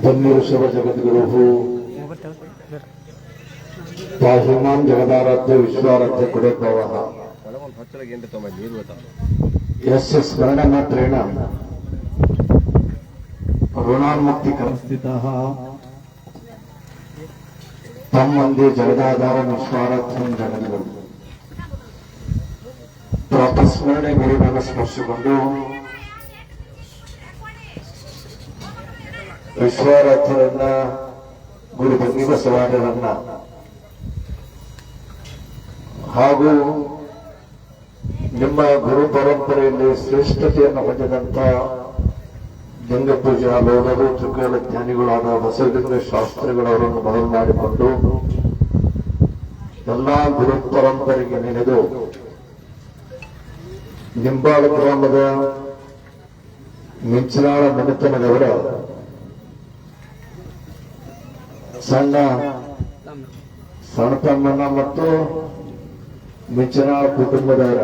धन्यऋषभ जगद्गुरुः पाहिमान् जगदाराध्य विश्वाराध्य कुलभवः यस्य स्मरणमात्रेण ऋणान्मुक्तिकरस्थितः तं वन्दे जगदाधारं विश्वाराध्यं जगद्गुरुः ಪ್ರಾತಸ್ಮರಣೆ ಗುರುವಿನ ಸ್ಪರ್ಶಗೊಂಡು ವಿಶ್ವಾರಾಧ್ಯರನ್ನ ಗುರು ಬಸವಾರ್ಯರನ್ನ ಹಾಗೂ ನಿಮ್ಮ ಗುರು ಪರಂಪರೆಯಲ್ಲಿ ಶ್ರೇಷ್ಠತೆಯನ್ನು ಹೊಂದಿದಂತ ಲಿಂಗಪೂಜಾ ಲೋಕರು ತ್ರಿಕಾಲ ಜ್ಞಾನಿಗಳಾದ ಬಸವಲಿಂಗ ಶಾಸ್ತ್ರಿಗಳವರನ್ನು ಬದಲು ಮಾಡಿಕೊಂಡು ಎಲ್ಲಾ ಗುರು ಪರಂಪರೆಗೆ ನೆನೆದು ನಿಂಬಾಳ ಗ್ರಾಮದ ಮಿಂಚನಾಳ ಮನೆತನದವರ ಸಣ್ಣತಮ್ಮನ ಮತ್ತು ಮಿಂಚನಾಳ ಕುಟುಂಬದವರ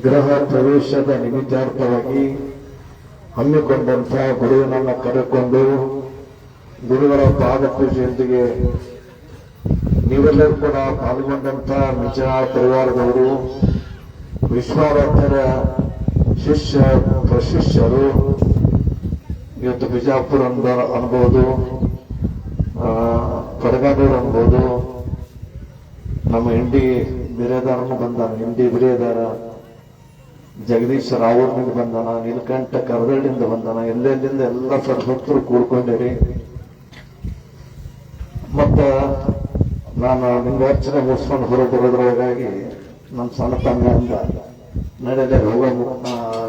ಗೃಹ ಪ್ರವೇಶದ ನಿಮಿತ್ತಾರ್ಥವಾಗಿ ಹಮ್ಮಿಕೊಂಡಂತಹ ಗುರುವಿನನ್ನ ಕರೆಕೊಂಡು ಗುರುಗಳ ಪಾದ ಪೂಜೆಯೊಂದಿಗೆ ನೀವೆಲ್ಲರೂ ಕೂಡ ಪಾಲ್ಗೊಂಡಂತಹ ಮಿಂಚನಾಳ ಪರಿವಾರದವರು ವಿಶ್ವಾರಾಧ್ಯರ ಶಿಷ್ಯ ಪ್ರಶಿಷ್ಯರು ಇವತ್ತು ಬಿಜಾಪುರ ಅನ್ಬೋದು, ಕಡಗಾನೂರು ಅನ್ಬೋದು, ನಮ್ಮ ಇಂಡಿ ಬಿರೇದಾರನು ಬಂದಾನ, ಇಂಡಿ ಬಿರೇದಾರ ಜಗದೀಶ್ ರಾವೂರ್ನಿಂದ ಬಂದಾನ, ನೀಲಕಂಠ ಕರದಳ್ಳಿಂದ ಬಂದಾನ, ಎಲ್ಲೆಲ್ಲಿಂದ ಎಲ್ಲ ಸದ್ಭಕ್ತರು ಕೂಡ್ಕೊಂಡಿರಿ. ಮತ್ತ ನಾನು ಲಿಂಗಾರ್ಚನೆ ಮುಗಿಸ್ಕೊಂಡು ಹೊರಬರೋದ್ರೊಳಗಾಗಿ ನಮ್ಮ ಸಣ್ಣ ತಮ್ಮ ಅಂದ ನಡೆಯಲೇ ಹೋಗ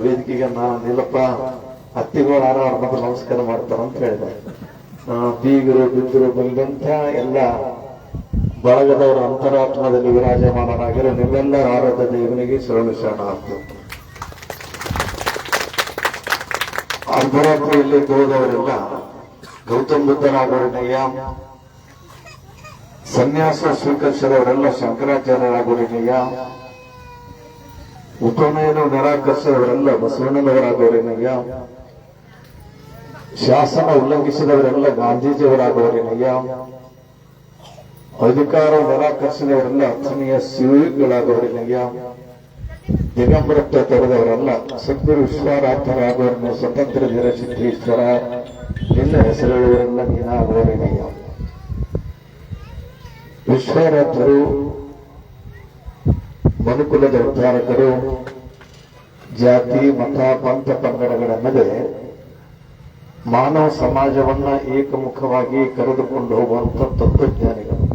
ವೇದಿಕೆಗೆ ನಾನು ನಿಲ್ಲಪ್ಪ ಹತ್ತಿಗಳು ಅವ್ರ ಮಕ್ಕಳು ನಮಸ್ಕಾರ ಮಾಡ್ತಾರಂತ ಹೇಳಿದೆ. ಬೀಗರು ಬಿದ್ದರು ಬಂದಂತ ಎಲ್ಲ ಬಳಗದವರ ಅಂತರಾತ್ಮದಲ್ಲಿ ವಿರಾಜಮಾನರಾಗಿರೋ ನಿಮ್ಮೆಲ್ಲರ ಆರಾಧ್ಯ ದೇವನಿಗೆ ಶರಣ ಅರ್ಧರಾತ್ರಿಯಲ್ಲಿ ಹೋದವರೆಲ್ಲ ಗೌತಮ್ ಬುದ್ಧರಾಗೋರಿನಯ್ಯ, ಸನ್ಯಾಸ ಸ್ವೀಕರಿಸಿದವರೆಲ್ಲ ಶಂಕರಾಚಾರ್ಯರಾಗೋರಿನಯ್ಯ, ಉಪನಯನ ನಿರಾಕರಿಸಿದವರೆಲ್ಲ ಬಸವಣ್ಣನವರಾಗೋರಿನಯ್ಯ, ಶಾಸನ ಉಲ್ಲಂಘಿಸಿದವರೆಲ್ಲ ಗಾಂಧೀಜಿಯವರಾಗೋರಿನಯ್ಯ, ಅಧಿಕಾರ ನಿರಾಕರಿಸಿದವರೆಲ್ಲ ಅಥಣೀಯ ಶಿವಗಳಾಗೋರಿನಯ್ಯ, ದಿಗಂಬರತ್ವ ತೊರೆದವರೆಲ್ಲ ಸದ್ಗುರು ವಿಶ್ವಾರಾಧ್ಯರಾಗೋರಿನ ಸ್ವತಂತ್ರ ಧೀರಸಿದ್ದೇಶ್ವರ ನಿನ್ನ ಹೆಸರುವರೆಲ್ಲ ನೀನಾಗೋರಿನಯ್ಯ. ವಿಶ್ವಾರಾಧ್ಯರು ಮನುಕುಲದ ಉದ್ಧಾರಕರು, ಜಾತಿ ಮತ ಪಂಥ ಪಂಗಡಗಳೆನ್ನದೆ ಮಾನವ ಸಮಾಜವನ್ನ ಏಕಮುಖವಾಗಿ ಕರೆದುಕೊಂಡು ಹೋಗುವಂತ ತತ್ವಜ್ಞಾನಿಗಳು.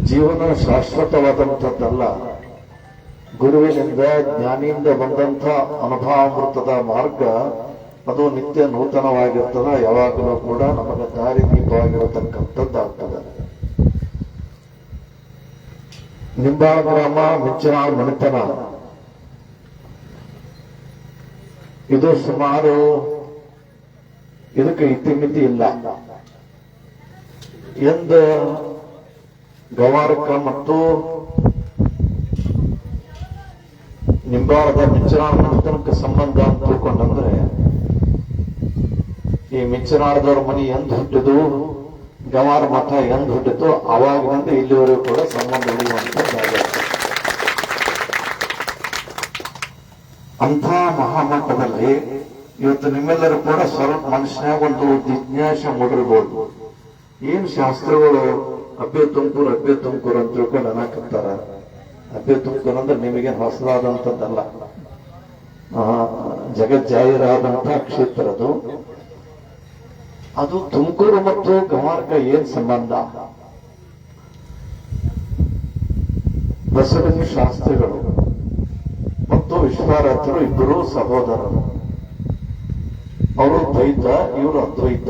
ಜೀವನ ಶಾಶ್ವತವಾದಂಥದ್ದಲ್ಲ, ಗುರುವಿನಿಂದ ಜ್ಞಾನಿಯಿಂದ ಬಂದಂಥ ಅನುಭವಾಮೃತದ ಮಾರ್ಗ ಅದು ನಿತ್ಯ ನೂತನವಾಗಿರ್ತದ, ಯಾವಾಗಲೂ ಕೂಡ ನಮಗೆ ದಾರಿದೀಪವಾಗಿರತಕ್ಕಂಥದ್ದಾಗ್ತದೆ. ನಿಂಬಾಳ ಗ್ರಾಮ ಮಿಂಚನಾಳ ಮನೆತನ ಇದು ಸುಮಾರು ಇದಕ್ಕೆ ಇತಿಮಿತಿ ಇಲ್ಲ. ಎಂದು ಗವಾರಕ ಮತ್ತು ನಿಂಬಾಳದ ಮಿಂಚನಾಳ ಮನೆತನಕ್ಕೆ ಸಂಬಂಧ ಅಂತ ತಿಳ್ಕೊಂಡಂದ್ರೆ ಈ ಮಿಂಚನಾಳದವ್ರ ಮನೆ ಎಂದ್ ಹುಟ್ಟಿದು, ಗವಾರ ಮಠ ಎಂದ್ ಹುಟ್ಟಿತು, ಅವಾಗಿನಿಂದ ಇಲ್ಲಿವರೆಗೂ ಕೂಡ ಸಂಬಂಧ ಉಳಿಯುವಂತದ್ದಾಗಿದೆ. ಅಂಥ ಮಹಾಮಠದಲ್ಲಿ ಇವತ್ತು ನಿಮ್ಮೆಲ್ಲರೂ ಕೂಡ ಸ್ವಲ್ಪ ಮನುಷ್ಯನಾಗ ಒಂದು ಜಿಜ್ಞಾಸೆ ಮೂಡಿರ್ಬೋದು. ಏನ್ ಶಾಸ್ತ್ರಗಳು ಅಬ್ಬೆ ತುಮಕೂರು ಅಂತ ತಿಳ್ಕೊಂಡು ಅನ್ನಕತ್ತಾರ. ಅಬ್ಬೆ ತುಮಕೂರು ಅಂದ್ರೆ ನಿಮಗೇನು ಹೊಸದಾದಂಥದ್ದಲ್ಲ, ಜಗಜ್ಜಾಹಿರಾದಂತಹ ಕ್ಷೇತ್ರ ಅದು. ಅದು ತುಮಕೂರು ಮತ್ತು ಗವಾರ್ಕ ಏನ್ ಸಂಬಂಧ? ಬಸವಲಿಂಗ ಶಾಸ್ತ್ರಿಗಳು ಮತ್ತು ವಿಶ್ವಾರಾಧ್ಯರು ಇಬ್ಬರು ಸಹೋದರರು. ಅವರು ದ್ವೈತ, ಇವರು ಅದ್ವೈತ.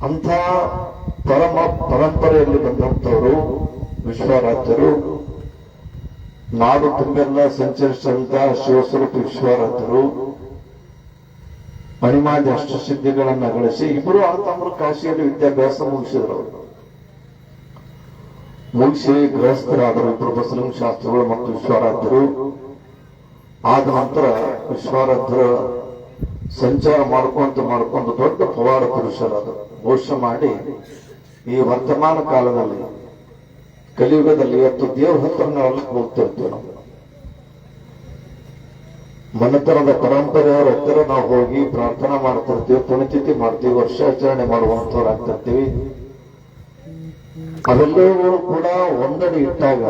ಅಂತ ಪರಂಪರೆಯಲ್ಲಿ ಬಂದಂಥವರು ವಿಶ್ವಾರಾಧ್ಯರು. ನಾಡು ತುಂಬೆಲ್ಲ ಸಂಚರಿಸಿದಂತಹ ಶಿವಸ್ವರೂಪ ವಿಶ್ವಾರಾಧ್ಯರು ಮಣಿಮಾದಿ ಅಷ್ಟಸಿದ್ಧಿಗಳನ್ನ ಗಳಿಸಿ ಇಬ್ಬರು ತಮ್ಮ ಕಾಶಿಯಲ್ಲಿ ವಿದ್ಯಾಭ್ಯಾಸ ಮುಗಿಸಿದ್ರು. ಮುಗಿಸಿ ಗೃಹಸ್ಥರಾದರು ಇಬ್ಬರು ಬಸವಲಿಂಗ ಶಾಸ್ತ್ರಿಗಳು ಮತ್ತು ವಿಶ್ವಾರಾಧ್ಯರು. ಆದ ನಂತರ ವಿಶ್ವಾರಾಧ್ಯರ ಸಂಚಾರ ಮಾಡ್ಕೊಂಡು ದೊಡ್ಡ ಪವಾಡ ಪುರುಷರದು ಘೋಷ ಮಾಡಿ ಈ ವರ್ತಮಾನ ಕಾಲದಲ್ಲಿ ಕಲಿಯುಗದಲ್ಲಿ ಇವತ್ತು ದೇವ್ರ ಹತ್ರ ನಾವೆಲ್ಲ ಹೋಗ್ತಿರ್ತೀವಿ. ನಾವು ಮನೆತನದ ಪರಂಪರೆಯವರ ಹತ್ತಿರ ನಾವು ಹೋಗಿ ಪ್ರಾರ್ಥನಾ ಮಾಡ್ತಿರ್ತೀವಿ, ಪುಣ್ಯತಿಥಿ ಮಾಡ್ತೀವಿ, ವರ್ಷಾಚರಣೆ ಮಾಡುವಂತವ್ರಾಗ್ತಿರ್ತೀವಿ. ಅವೆಲ್ಲವೂ ಕೂಡ ಒಂದಡಿ ಇಟ್ಟಾಗ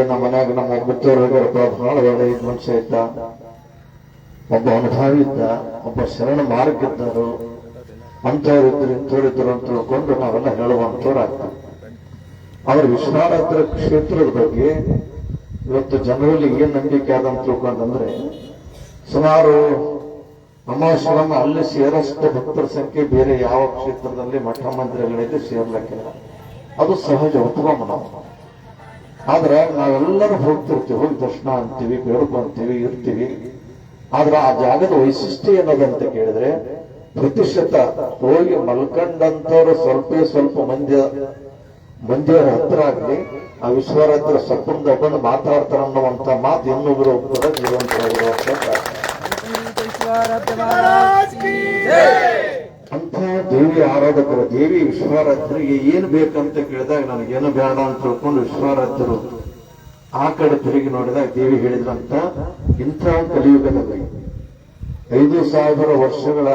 ನಮ್ಮ ಮನ್ಯಾಗ ನಮ್ಮ ಮುತ್ತೂರಪ್ಪ ಬಹಳ ಒಳ್ಳೆಯ ಮನುಷ್ಯ ಇದ್ದ, ಒಬ್ಬ ಅನುಭವಿ ಇದ್ದ, ಒಬ್ಬ ಶರಣ ಮಾರ್ಗ ಇದ್ದರು, ಅಂಥವ್ರಿದ್ರು ಇಂಥವ್ರಿದ್ರು ಅಂತ ತಿಳ್ಕೊಂಡು ನಾವೆಲ್ಲ ಹೇಳುವಂಥವ್ರಾಗ್ತದೆ. ಅವರ ವಿಶ್ವಾರಾಧ್ಯ ಕ್ಷೇತ್ರದ ಬಗ್ಗೆ ಇವತ್ತು ಜನರಲ್ಲಿ ಏನ್ ನಂಬಿಕೆ ಆದಂತ ತಿಳ್ಕೊಂಡಂದ್ರೆ ಸುಮಾರು ಅಮಾವಾಸ್ಯೆಗೊಮ್ಮೆ ಅಲ್ಲಿ ಸೇರಷ್ಟು ಭಕ್ತರ ಸಂಖ್ಯೆ ಬೇರೆ ಯಾವ ಕ್ಷೇತ್ರದಲ್ಲಿ ಮಠ ಮಂದಿರಗಳಲ್ಲಿ ಸೇರ್ಲಕ್ಕಿಲ್ಲ. ಅದು ಸಹಜ, ಒಪ್ಕೊಂಬ ನಾವು. ಆದ್ರೆ ನಾವೆಲ್ಲರೂ ಹೋಗ್ತಿರ್ತೀವಿ, ಹೋಗಿ ದರ್ಶನ ಅಂತೀವಿ, ಬೇಡ್ಕೊಂತೀವಿ, ಇರ್ತೀವಿ. ಆದ್ರೆ ಆ ಜಾಗದ ವೈಶಿಷ್ಟ್ಯ ಏನದಂತ ಕೇಳಿದ್ರೆ ಪ್ರತಿಶತ ಹೋಗಿ ಮಲ್ಕೊಂಡಂತವ್ರು ಸ್ವಲ್ಪ ಮಂದಿಯವರ ಹತ್ರ ಆಗ್ಲಿ ಆ ವಿಶ್ವರಾತ್ರ ಸಪ್ಪಂದ ಬಂದು ಮಾತಾಡ್ತಾರ ಅನ್ನುವಂತ ಮಾತು ಇನ್ನೊಬ್ರು ಕೂಡ ಜೀವಂತವಾಗಿರುವಂತ ಅಂತ ದೇವಿ ಆರಾಧಕರು. ದೇವಿ ವಿಶ್ವರಾತ್ರಿಗೆ ಏನ್ ಬೇಕಂತ ಕೇಳಿದಾಗ ನನಗೇನು ಬೇಡ ಅಂತ ತಿಳ್ಕೊಂಡು ವಿಶ್ವರಾತ್ರು ಆ ಕಡೆ ತಿರುಗಿ ನೋಡಿದಾಗ ದೇವಿ ಹೇಳಿದ್ರಂತ, ಇಂಥ ಕಲಿಯುಗದಲ್ಲಿ 5,000 ವರ್ಷಗಳ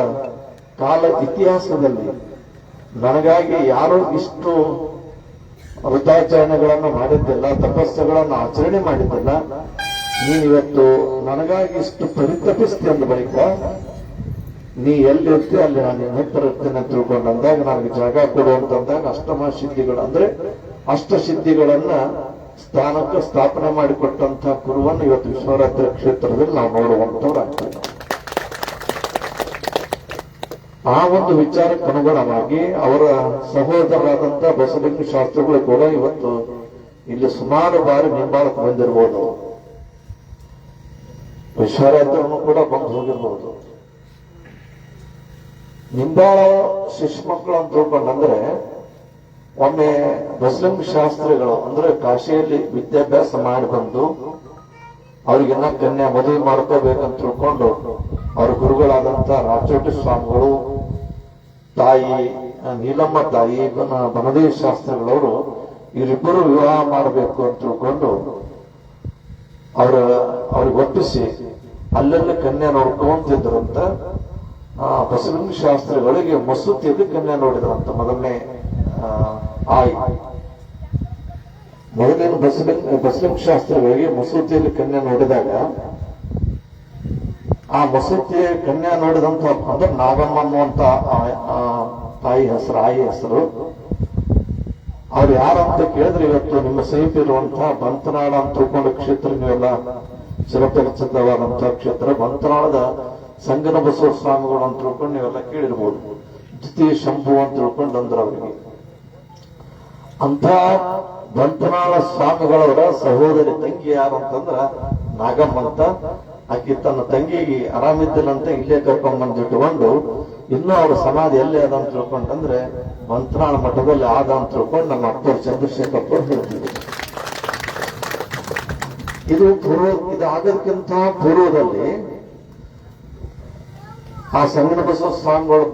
ಕಾಲ ಇತಿಹಾಸದಲ್ಲಿ ನನಗಾಗಿ ಯಾರೋ ಇಷ್ಟು ವ್ರತಾಚರಣೆಗಳನ್ನು ಮಾಡಿದ್ದಿಲ್ಲ, ತಪಸ್ಸುಗಳನ್ನು ಆಚರಣೆ ಮಾಡಿದ್ದಿಲ್ಲ. ನೀನಿವತ್ತು ನನಗಾಗಿ ಇಷ್ಟು ಪರಿತಪಿಸ್ತಿ ಅಂದ ಬಳಿಕ ನೀ ಎಲ್ಲಿರ್ತಿ ಅಲ್ಲಿ ನಾನು ನಿನ್ನ ಹತ್ರ ಇರ್ತೇನೆ ಅಂತ ತಿಳ್ಕೊಂಡು ಅಂದಾಗ ನನಗೆ ಜಾಗ ಕೊಡುವಂತಂದಾಗ ಅಷ್ಟಮ ಸಿದ್ಧಿಗಳು ಅಂದ್ರೆ ಅಷ್ಟಸಿದ್ಧಿಗಳನ್ನ ಸ್ಥಾನಕ್ಕೆ ಸ್ಥಾಪನೆ ಮಾಡಿಕೊಟ್ಟಂತಹ ಗುರುವನ್ನು ಇವತ್ತು ವಿಶ್ವರಾತ್ರಿ ಕ್ಷೇತ್ರದಲ್ಲಿ ನಾವು ನೋಡುವಂತವ್ರಾಗ್ತೇವೆ. ಆ ಒಂದು ವಿಚಾರಕ್ಕೆ ಅನುಗುಣವಾಗಿ ಅವರ ಸಹೋದರರಾದಂತಹ ಬಸವಲಿಂಗ ಶಾಸ್ತ್ರಿಗಳು ಕೂಡ ಇವತ್ತು ಇಲ್ಲಿ ಸುಮಾರು ಬಾರಿ ನಿಂಬಾಳಕ್ಕೆ ಬಂದಿರಬಹುದು, ವಿಶ್ವರಾತ್ರನು ಕೂಡ ಬಂದು ಹೋಗಿರ್ಬಹುದು. ನಿಂಬಾಳ ಶಿಶು ಮಕ್ಕಳು ಅಂತ ತಿಳ್ಕೊಂಡಂದ್ರೆ ಒಮ್ಮೆ ಬಸವಲಿಂಗ ಶಾಸ್ತ್ರಿಗಳು ಅಂದ್ರೆ ಕಾಶಿಯಲ್ಲಿ ವಿದ್ಯಾಭ್ಯಾಸ ಮಾಡಿ ಬಂದು ಅವ್ರಿಗೆಲ್ಲ ಕನ್ಯಾ ಮದುವೆ ಮಾಡ್ಕೋಬೇಕಂತ ತಿಳ್ಕೊಂಡು ಅವ್ರ ಗುರುಗಳಾದಂತ ರಾಚೋಟಿ ಸ್ವಾಮಿಗಳು, ತಾಯಿ ನೀಲಮ್ಮ ತಾಯಿ ಬನದೇವಿ ಶಾಸ್ತ್ರಿಗಳವರು ಇವರಿಬ್ಬರು ವಿವಾಹ ಮಾಡಬೇಕು ಅಂತ ತಿಳ್ಕೊಂಡು ಅವ್ರಿಗೆ ಒಪ್ಪಿಸಿ ಅಲ್ಲೆಲ್ಲ ಕನ್ಯಾ ನೋಡ್ಕೊಂತಿದ್ರಂತ. ಬಸವಲಿಂಗ ಶಾಸ್ತ್ರಿಗಳಿಗೆ ಮಸೂತಿಯಲ್ಲಿ ಕನ್ಯಾ ನೋಡಿದ್ರಂತ. ಮೊದಲನೇ ಬಸವಲಿಂಗ ಶಾಸ್ತ್ರಿಗಳಿಗೆ ಮಸೂತಿಯಲ್ಲಿ ಕನ್ಯಾ ನೋಡಿದಾಗ ಆ ಮಸೂತಿಯ ಕನ್ಯಾ ನೋಡಿದಂತ ಅಂದ್ರೆ ನಾಗಮ್ಮ ಅನ್ನುವಂತ ತಾಯಿ ಹೆಸರು, ಆಯಿ ಹೆಸರು. ಅವ್ರು ಯಾರಂತ ಕೇಳಿದ್ರೆ ಇವತ್ತು ನಿಮ್ಮ ಸಮೀಪ ಇರುವಂತಹ ಬಂತನಾಳ ಅಂತ ತಿಳ್ಕೊಂಡ ಕ್ಷೇತ್ರ, ನೀವೆಲ್ಲ ಚಿರಪರಿಚಿತವಾದಂತಹ ಕ್ಷೇತ್ರ ಬಂತನಾಳದ ಸಂಗನ ಬಸವ ಸ್ವಾಮಿಗಳು ಅಂತ ತಿಳ್ಕೊಂಡು ನೀವೆಲ್ಲ ಕೇಳಿರ್ಬೋದು. ದ್ವಿತೀಯ ಶಂಭು ಅಂತ ತಿಳ್ಕೊಂಡು ಅಂದ್ರ ಅವರಿಗೆ ಅಂತ ಬಂತನಾಳ ಸ್ವಾಮಿಗಳವರ ಸಹೋದರಿ ತಂಗಿ ಯಾರು ಅಂತಂದ್ರ ನಾಗಮ್ಮ ಅಂತ. ಆಕೆ ತನ್ನ ತಂಗಿಗೆ ಆರಾಮಿದ್ದಿಲ್ಲಂತ ಇಲ್ಲೇ ಕರ್ಕೊಂಡ್ ಬಂದಿಟ್ಟುಕೊಂಡು ಇನ್ನೂ ಅವ್ರ ಸಮಾಧಿ ಎಲ್ಲಿ ಅದ ಅಂತ ತಿಳ್ಕೊಂಡಂದ್ರೆ ಮಂತ್ರಾಳ ಮಠದಲ್ಲಿ ಆದ ಅಂತ ತಿಳ್ಕೊಂಡು ನಮ್ಮ ಅಪ್ಪರು ಚಂದ್ರಶೇಖರ್ ಹೇಳ್ತಿದ್ರು. ಇದಾಗೋದಕ್ಕಿಂತ ಪೂರ್ವದಲ್ಲಿ ಆ ಸಂಗನ ಬಸವ ಸ್ವಾಮಿಗಳು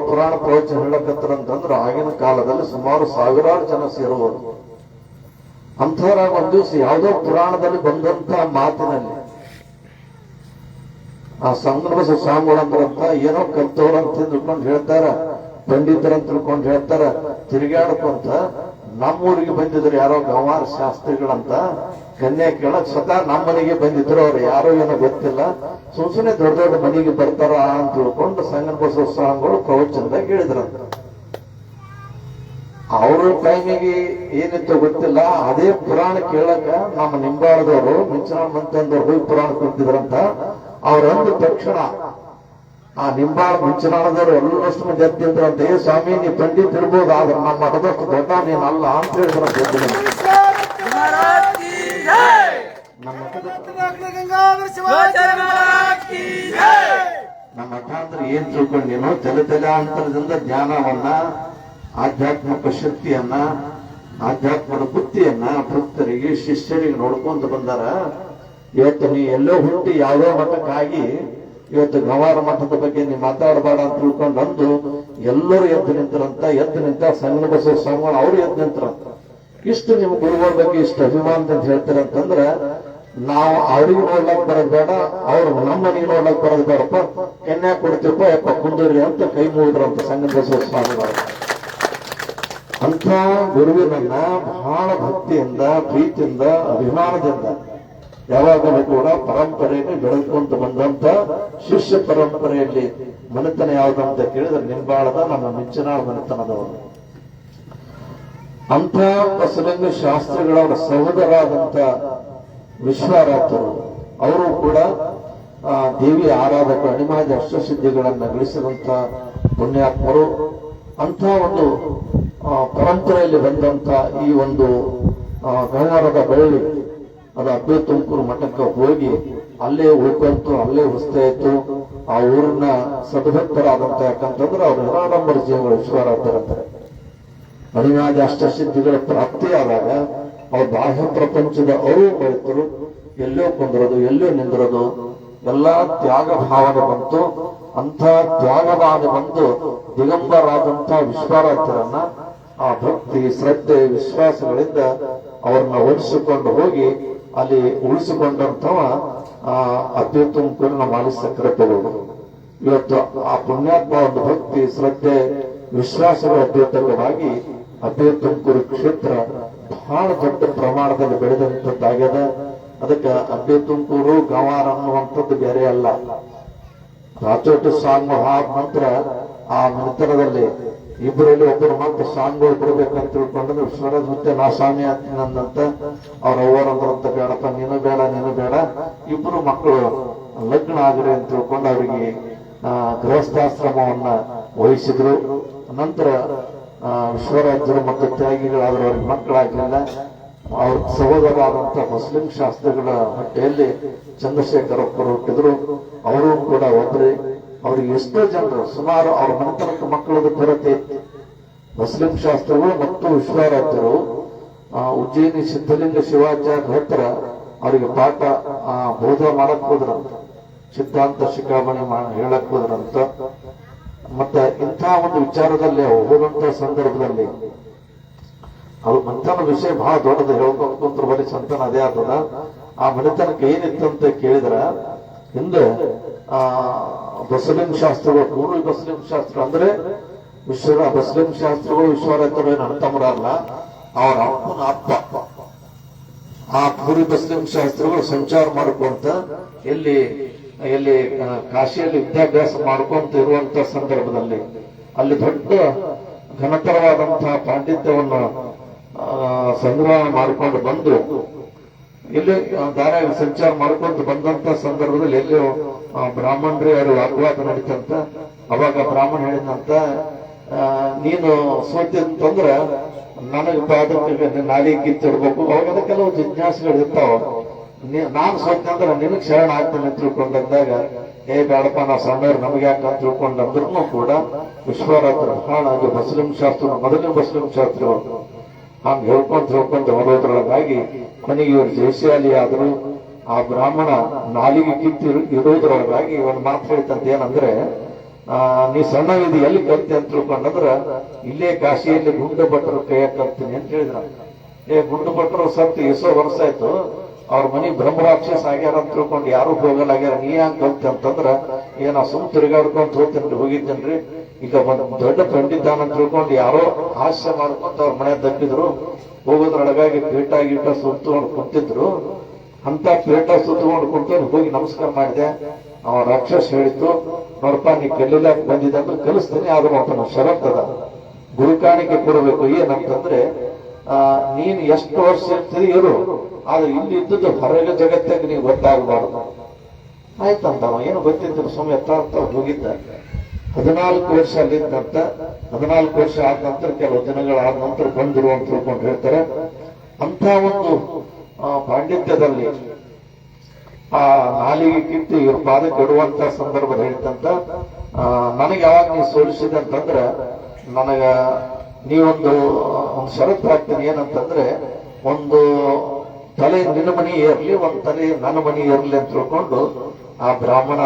ಪುರಾಣ ಪ್ರವಚನ ಹೇಳಕತ್ತರಂತಂದ್ರೆ ಆಗಿನ ಕಾಲದಲ್ಲಿ ಸುಮಾರು 1000 ಜನ ಸೇರುವುದು. ಅಂಥವ್ರಾಗ ಒಂದ್ ದಿವಸ ಯಾವುದೋ ಪುರಾಣದಲ್ಲಿ ಬಂದಂತ ಮಾತಿನಲ್ಲಿ ಆ ಸಂಗನ ಬಸವ ಸ್ವಾಮಿಗಳು ಅಂದ್ರಂತ ಏನೋ ಕಲ್ತವ್ರು ಅಂತ ತಿಳ್ಕೊಂಡು ಹೇಳ್ತಾರ, ಪಂಡಿತರಂತ ತಿಳ್ಕೊಂಡು ಹೇಳ್ತಾರ, ತಿರುಗಾಡ್ಕೊಂತ ನಮ್ಮೂರಿಗೆ ಬಂದಿದ್ರು ಯಾರೋ ಗಂವಾರ ಶಾಸ್ತ್ರಿಗಳಂತ ಕನ್ಯಾ ಕೇಳಕ್ ಸ್ವತಃ ನಮ್ಮ ಮನೆಗೆ ಬಂದಿದ್ರು. ಅವ್ರು ಯಾರೋ ಏನೋ ಗೊತ್ತಿಲ್ಲ, ಸುಮ್ಮನೆ ದೊಡ್ಡ ದೊಡ್ಡ ಮನೆಗೆ ಬರ್ತಾರ ಅಂತ ತಿಳ್ಕೊಂಡು ಸಂಗನ ಬಸವ ಸ್ವಾಮಿಗಳು ಪ್ರವಚನದಾಗ ಹೇಳಿದ್ರಂತ. ಅವ್ರ ಟೈಮಿಗೆ ಏನಿತ್ತು ಗೊತ್ತಿಲ್ಲ, ಅದೇ ಪುರಾಣ ಕೇಳಕ ನಮ್ಮ ನಿಂಬಾಳದವರು ಮುಂಚಿನ ಮಂತಂದವ್ರು ಹೋಗಿ ಪುರಾಣ ಕುಂತಿದ್ರಂತ. ಅವ್ರಂದ ತಕ್ಷಣ ಆ ನಿಂಬಾಳ ಮುಂಚಿನಾಳದವ್ರು ಎಲ್ಲಷ್ಟು ಮಂದಿ ಎದ್ದಿದ್ರಂತ, ಏ ಸ್ವಾಮಿ ನೀ ಪಂಡಿತ್ ಇರ್ಬೋದು, ಆದ್ರೆ ನಮ್ಮ ಮಠದಷ್ಟು ದೊಡ್ಡ ನೀನ್ ಅಲ್ಲ ಅಂತ ಹೇಳಿದ್ರಂತ. ನಮ್ಮ ಮಠ ಅಂದ್ರೆ ಏನ್ ತಿಳ್ಕೊಂಡು ನೀನು ತಲೆತಲಾಂತರದಿಂದ ಜ್ಞಾನವನ್ನ, ಆಧ್ಯಾತ್ಮಿಕ ಶಕ್ತಿಯನ್ನ, ಆಧ್ಯಾತ್ಮದ ಬುದ್ಧಿಯನ್ನ ಭಕ್ತರಿಗೆ ಶಿಷ್ಯರಿಗೆ ನೋಡ್ಕೊಂತ ಬಂದಾರ. ಇವತ್ತು ನೀ ಎಲ್ಲೋ ಹುಟ್ಟಿ ಯಾವುದೋ ಮಠಕ್ಕಾಗಿ ಇವತ್ತು ಗವಾರ ಮಠದ ಬಗ್ಗೆ ನೀವು ಮಾತಾಡಬೇಡ ಅಂತ ತಿಳ್ಕೊಂಡು ಅಂದು ಎಲ್ಲರೂ ಎದ್ದು ನಿಂತರಂತ, ಎದ್ದು ನಿಂತ ಸಂಗಮ ಬಸವ ಸ್ವಾಮಿಗಳು ಅವರು ಎದ್ದು ನಿಂತರಂತ. ಇಷ್ಟು ನಿಮ್ಮ ಗುರುಗಳ ಬಗ್ಗೆ ಇಷ್ಟು ಅಭಿಮಾನದಿಂದ ಹೇಳ್ತೀರಂತಂದ್ರೆ ನಾವು ಅವ್ರಿಗೆ ನೋಡ್ಲಕ್ ಬರೋದ್ ಬೇಡ, ಅವ್ರು ನಮ್ಮ ಮನೆಗೆ ನೋಡ್ಲಕ್ ಬರೋದ್ ಬೇಡಪ್ಪ, ಎಣ್ಣೆ ಕೊಡ್ತೀವಪ್ಪ ಯಪ್ಪ ಕುಂದೂರಿ ಅಂತ ಕೈ ಮುಗಿದ್ರಂತ ಸಂಗಮ ಬಸವ ಸ್ವಾಮಿಗಳು. ಅಂತ ಗುರುವಿನನ್ನ ಬಹಳ ಭಕ್ತಿಯಿಂದ, ಪ್ರೀತಿಯಿಂದ, ಅಭಿಮಾನದಿಂದ ಯಾವಾಗಲೂ ಕೂಡ ಪರಂಪರೆಯನ್ನು ಬೆಳೆದುಕೊಂತ ಬಂದಂತ ಶಿಷ್ಯ ಪರಂಪರೆಯಲ್ಲಿ ಮನೆತನ ಯಾವುದಂತ ಕೇಳಿದ್ರೆ ನಿಂಬಾಳದ ನಮ್ಮ ಮಿಂಚನಾಳ ಮನೆತನದವರು. ಅಂತ ಬಸವಲಿಂಗ ಶಾಸ್ತ್ರಿಗಳವರ ಸಹೋದರಾದಂತ ವಿಶ್ವರಾಥರು ಅವರು ಕೂಡ ದೇವಿ ಆರಾಧಕರು, ಅಣಿಮಾದಿ ಅಷ್ಟಸಿದ್ಧಿಗಳನ್ನ ಗಳಿಸಿದಂತ ಪುಣ್ಯಾತ್ಮರು. ಅಂತ ಒಂದು ಪರಂಪರೆಯಲ್ಲಿ ಬಂದಂತ ಈ ಒಂದು ಗಂಗಾರದ ಬಳ್ಳಿ ಅದು ಅಬ್ಬೆ ತುಮಕೂರು ಮಠಕ್ಕೆ ಹೋಗಿ ಅಲ್ಲೇ ಉಳ್ಕೊಂತು, ಅಲ್ಲೇ ಹೊಸ್ತಾಯ್ತು. ಆ ಊರಿನ ಸದ್ಭಕ್ತರಾದಂತ, ಯಾಕಂತಂದ್ರೆ ಅವ್ರ ನಿರಾಡಂಬರ ಜೀವಗಳು ವಿಶ್ವರಾಥರಂತಾರೆ. ಅಣಿಮಾದಿ ಅಷ್ಟಸಿದ್ಧಿಗಳ ಪ್ರಾಪ್ತಿಯಾದಾಗ ಅವ್ರ ಬಾಹ್ಯ ಪ್ರಪಂಚದ ಅರಿವು ಬೆಳೆತರು, ಎಲ್ಲೋ ಕುಂದಿರೋದು, ಎಲ್ಲೋ ನಿಂದಿರೋದು, ಎಲ್ಲಾ ತ್ಯಾಗ ಭಾವನೆ ಬಂತು. ಅಂಥ ತ್ಯಾಗ ಭಾವನೆ ಬಂದು ದಿಗಂಬರಾದಂತ ವಿಶ್ವರಾಥರನ್ನ ಆ ಭಕ್ತಿ, ಶ್ರದ್ಧೆ, ವಿಶ್ವಾಸಗಳಿಂದ ಅವ್ರನ್ನ ಓಡಿಸಿಕೊಂಡು ಹೋಗಿ ಅಲ್ಲಿ ಉಳಿಸಿಕೊಂಡಂತವ ಅಬ್ಬೆ ತುಮಕೂರಿನ ಮಾಲಿ ಸಕ್ರೆಗಳು. ಇವತ್ತು ಆ ಪುಣ್ಯಾತ್ಮ ಒಂದು ಭಕ್ತಿ, ಶ್ರದ್ಧೆ, ವಿಶ್ವಾಸಗಳ ದ್ಯೋತಕವಾಗಿ ಅಬ್ಬೆ ತುಮಕೂರು ಕ್ಷೇತ್ರ ಬಹಳ ದೊಡ್ಡ ಪ್ರಮಾಣದಲ್ಲಿ ಬೆಳೆದಂತದ್ದಾಗ್ಯದ. ಅದಕ್ಕೆ ಅಬ್ಬೆ ತುಮಕೂರು ಗವಾರ ಅನ್ನುವಂಥದ್ದು ಬೇರೆ ಅಲ್ಲ. ರಾಚೋಟಿ ಸ್ವಾಮಿ ಆದ ನಂತರ ಆ ಮನೆತನದಲ್ಲಿ ಇಬ್ಬರಲ್ಲಿ ಒಬ್ಬರು ಮಾತ್ರ ಸ್ವಾಮಿಗಳು ಬಿಡ್ಬೇಕಂತ ತಿಳ್ಕೊಂಡ್ರೆ ವಿಶ್ವರಾಜ್ ಮತ್ತೆ ನಾ ಸ್ವಾಮಿ ಆಗ್ತೀನಂತ ಅವ್ರ ಅವ್ವರಂದ್ರಂತ, ಬೇಡಪ್ಪ ನೀನು ಬೇಡ, ನೀನು ಬೇಡ, ಇಬ್ಬರು ಮಕ್ಕಳು ಲಗ್ನ ಆಗ್ರಿ ಅಂತ ತಿಳ್ಕೊಂಡು ಅವರಿಗೆ ಗೃಹಸ್ಥಾಶ್ರಮವನ್ನ ವಹಿಸಿದ್ರು. ನಂತರ ವಿಶ್ವರಾಜ್ಯರು ಮತ್ತು ತ್ಯಾಗಿಗಳಾದ್ರೆ ಅವ್ರಿಗೆ ಮಕ್ಕಳಾಗಲಿಲ್ಲ. ಅವ್ರ ಸಹೋದರಾದಂತ ಮುಸ್ಲಿಂ ಶಾಸ್ತ್ರಿಗಳ ಹೊಟ್ಟೆಯಲ್ಲಿ ಚಂದ್ರಶೇಖರಪ್ಪರು ಹುಟ್ಟಿದ್ರು. ಅವರು ಕೂಡ ಒಬ್ಬರೇ. ಅವ್ರಿಗೆ ಎಷ್ಟೋ ಜನರು, ಸುಮಾರು ಅವ್ರ ಮನೆತನಕ್ಕೆ ಮಕ್ಕಳದ ಕೊರತೆ ಇತ್ತು. ಮುಸ್ಲಿಂ ಶಾಸ್ತ್ರಿಗಳು ಮತ್ತು ವಿಶ್ವರಾಜ್ಯರು ಉಜ್ಜಯಿನಿ ಸಿದ್ಧಲಿಂಗ ಶಿವಾಚಾರ್ಯ ಹತ್ರ ಅವರಿಗೆ ಪಾಠ ಬೋಧ ಮಾಡಕ್ ಹೋದ್ರಂತ, ಸಿದ್ಧಾಂತ ಶಿಖಾಮಣಿ ಹೇಳಕ್ ಹೋದ್ರಂತ. ಮತ್ತೆ ಇಂಥ ಒಂದು ವಿಚಾರದಲ್ಲಿ ಹೋದಂತ ಸಂದರ್ಭದಲ್ಲಿ ಅವ್ರ ಮನೆತನ ವಿಷಯ ಬಹಳ ದೊಡ್ಡದು, ಹೇಳ್ಕೊಂಡು ಕುಂತ್ರ ಬರೀ ಸಂತಾನ ಅದೇ ಆಗ್ತದ. ಆ ಮನೆತನಕ್ಕೆ ಏನಿತ್ತಂತ ಕೇಳಿದ್ರ, ಹಿಂದೆ ಬಸಲಿಂಗ ಶಾಸ್ತ್ರಿಗಳು, ಪೂರ್ವಿ ಬಸಲಿಂಗ ಶಾಸ್ತ್ರ ಅಂದ್ರೆ ಬಸಲಿಂಗ ಶಾಸ್ತ್ರಿಗಳು ವಿಶ್ವರಾಥರು ಏನು ಅಣ್ತಮ್ಮರಲ್ಲ, ಅವರ ಅಪ್ಪನ ಅಪ್ಪ. ಆ ಪೂರ್ವಿ ಬಸಲಿಂಗ ಶಾಸ್ತ್ರಿಗಳು ಸಂಚಾರ ಮಾಡ್ಕೊಂತ ಎಲ್ಲಿ ಕಾಶಿಯಲ್ಲಿ ವಿದ್ಯಾಭ್ಯಾಸ ಮಾಡ್ಕೊಂತ ಇರುವಂತ ಸಂದರ್ಭದಲ್ಲಿ ಅಲ್ಲಿ ದೊಡ್ಡ ಘನತರವಾದಂತಹ ಪಾಂಡಿತ್ಯವನ್ನು ಸಂಗ್ರಹ ಮಾಡಿಕೊಂಡು ಬಂದು ಇಲ್ಲಿ ದಾರಿಯಾಗಿ ಸಂಚಾರ ಮಾಡ್ಕೊಂತ ಬಂದಂತ ಸಂದರ್ಭದಲ್ಲಿ ಎಲ್ಲಿ ಬ್ರಾಹ್ಮಣರೇ ಅವರು ವಾಗ್ವಾದ ನಡೀತಂತ. ಅವಾಗ ಬ್ರಾಹ್ಮಣ ಹೇಳಿದಂತ, ನೀನು ಸೋತಿ ಅಂತಂದ್ರ ನನಗೆ ಪಾದಕ್ಕೆ ನಾಲಿಗೆ ಕಿತ್ತಿಡ್ಬೇಕು. ಅವಾಗ ಅದಕ್ಕೆ ಕೆಲವು ಜಿಜ್ಞಾಸೆಗಳು ಇರ್ತಾವ. ನಾನು ಸೋತಿ ಅಂದ್ರೆ ನಿನಗ್ ಶರಣ ಆಗ್ತಾನೆ ಅಂತ ತಿಳ್ಕೊಂಡಂದಾಗ, ಬೇಡಪ್ಪ ನಾ ಸಣ್ಣವ್ರು ನಮಗೆ ಯಾಕೆ ಅಂತ ತಿಳ್ಕೊಂಡಂದ್ರೂ ಕೂಡ ವಿಶ್ವರಾತ್ರ ಹಾಳಾಗಿ ಮುಸ್ಲಿಂ ಶಾಸ್ತ್ರ, ಮೊದಲಿನ ಮುಸ್ಲಿಂ ಶಾಸ್ತ್ರಗಳು ಹಂಗೆ ಹೇಳ್ಕೊಂತ ಹೊರೋದ್ರೊಳಗಾಗಿ ಕೊನೆಗೆ ಇವರು ಜಯಶಾಲಿ ಆದ್ರು. ಆ ಬ್ರಾಹ್ಮಣ ನಾಲಿಗೆ ಕಿತ್ತು ಇರೋದ್ರೊಳಗಾಗಿ ಒಂದು ಮಾತು ಹೇಳ್ತಂತ, ಏನಂದ್ರೆ ನೀ ಸಣ್ಣವಿದಿ ಎಲ್ಲಿ ಕಲ್ತಿ ಅಂತ ತಿಳ್ಕೊಂಡಂದ್ರ ಇಲ್ಲೇ ಕಾಶಿಯಲ್ಲಿ ಗುಂಡು ಭಟ್ರು ಕೈಯಾಗ ಕಲ್ತೀನಿ ಅಂತ ಹೇಳಿದ್ರ. ಗುಂಡು ಭಟ್ರು ಸತ್ತು ಎಷ್ಟೋ ವರ್ಷ ಆಯ್ತು, ಅವ್ರ ಮನಿ ಬ್ರಹ್ಮರಾಕ್ಷಸ ಆಗ್ಯಾರ ಅಂತ ತಿಳ್ಕೊಂಡು ಯಾರು ಹೋಗಲಾಗ್ಯಾರ, ನೀ ಹಂಗ ಕಲ್ತಿ ಅಂತಂದ್ರ ಏನ ಸುಮ್ ತಿರುಗಾಡ್ಕೊಂತ ಹೋಗ್ತೇನ್ರಿ, ಹೋಗಿದ್ದೇನ್ರಿ. ಈಗ ದೊಡ್ಡ ಪಂಡಿತಾನ ಅಂತ ತಿಳ್ಕೊಂಡು ಯಾರೋ ಹಾಸ್ಯ ಮಾಡ್ಕೊಂತ ಅವ್ರ ಮನೆ ದಬ್ಬಿದ್ರು. ಹೋಗೋದ್ರೊಳಗಾಗಿ ಪೀಠ ಗೀಟ ಸುತ್ತಕೊಂಡು ಕುಂತಿದ್ರು. ಅಂತ ಪೀಠ ಸುತ್ತಕೊಂಡು ಕುಂತ್ಕೊಂಡು ಹೋಗಿ ನಮಸ್ಕಾರ ಮಾಡಿದೆ. ಅವ ರಾಕ್ಷಸ ಹೇಳಿತ್ತು, ನೋಡಪ್ಪ ನೀ ಕಲೀಲಾಕ ಬಂದಿದ್ದೆ ಅಂದ್ರೆ ಕಲಿಸ್ತೀನಿ, ಆದ್ರೂ ಅಂತ ಷರತ್ತದ, ಗುರುಕಾಣಿಕೆ ಕೊಡಬೇಕು. ಏನಂತಂದ್ರೆ ನೀನ್ ಎಷ್ಟು ವರ್ಷ ಇರ್ತೀರಿ ಇರು, ಆದ್ರೆ ಇಲ್ಲಿ ಇದ್ದದ್ದು ಹೊರಗ ಜಗತ್ತಿಗೆ ನೀವು ಗೊತ್ತಾಗಬಾರ್ದು ಆಯ್ತಂತವ. ಏನು ಗೊತ್ತಿದ್ರು ಸುಮ್ಮನೆ ಎತ್ತ ಹೋಗಿದ್ದ. 14 ವರ್ಷ ಅಲ್ಲಿದ್ದಂತ. 14 ವರ್ಷ ಆದ ನಂತರ ಕೆಲವು ದಿನಗಳಾದ ನಂತರ ಬಂದಿರು ಅಂತ ತಿಳ್ಕೊಂಡು ಹೇಳ್ತಾರೆ. ಅಂತ ಒಂದು ಪಾಂಡಿತ್ಯದಲ್ಲಿ ಆ ನಾಲಿಗೆ ಕಿತ್ತು ಇವ್ರ ಪಾದಕ್ಕೆ ಇಡುವಂತ ಸಂದರ್ಭ ಹೇಳ್ತಂತ, ನನಗೆ ಯಾವಾಗ ನೀವು ಸೋಲಿಸಿದೆ ಅಂತಂದ್ರೆ ನೀವೊಂದು ಷರತ್ತು ಹಾಕ್ತೀನಿ. ಏನಂತಂದ್ರೆ ಒಂದು ತಲೆ ನಿನ್ನ ಮನಿ ಏರ್ಲಿ, ಒಂದ್ ತಲೆ ನನ್ನ ಮನಿ ಏರ್ಲಿ ಅಂತ ತಿಳ್ಕೊಂಡು ಆ ಬ್ರಾಹ್ಮಣ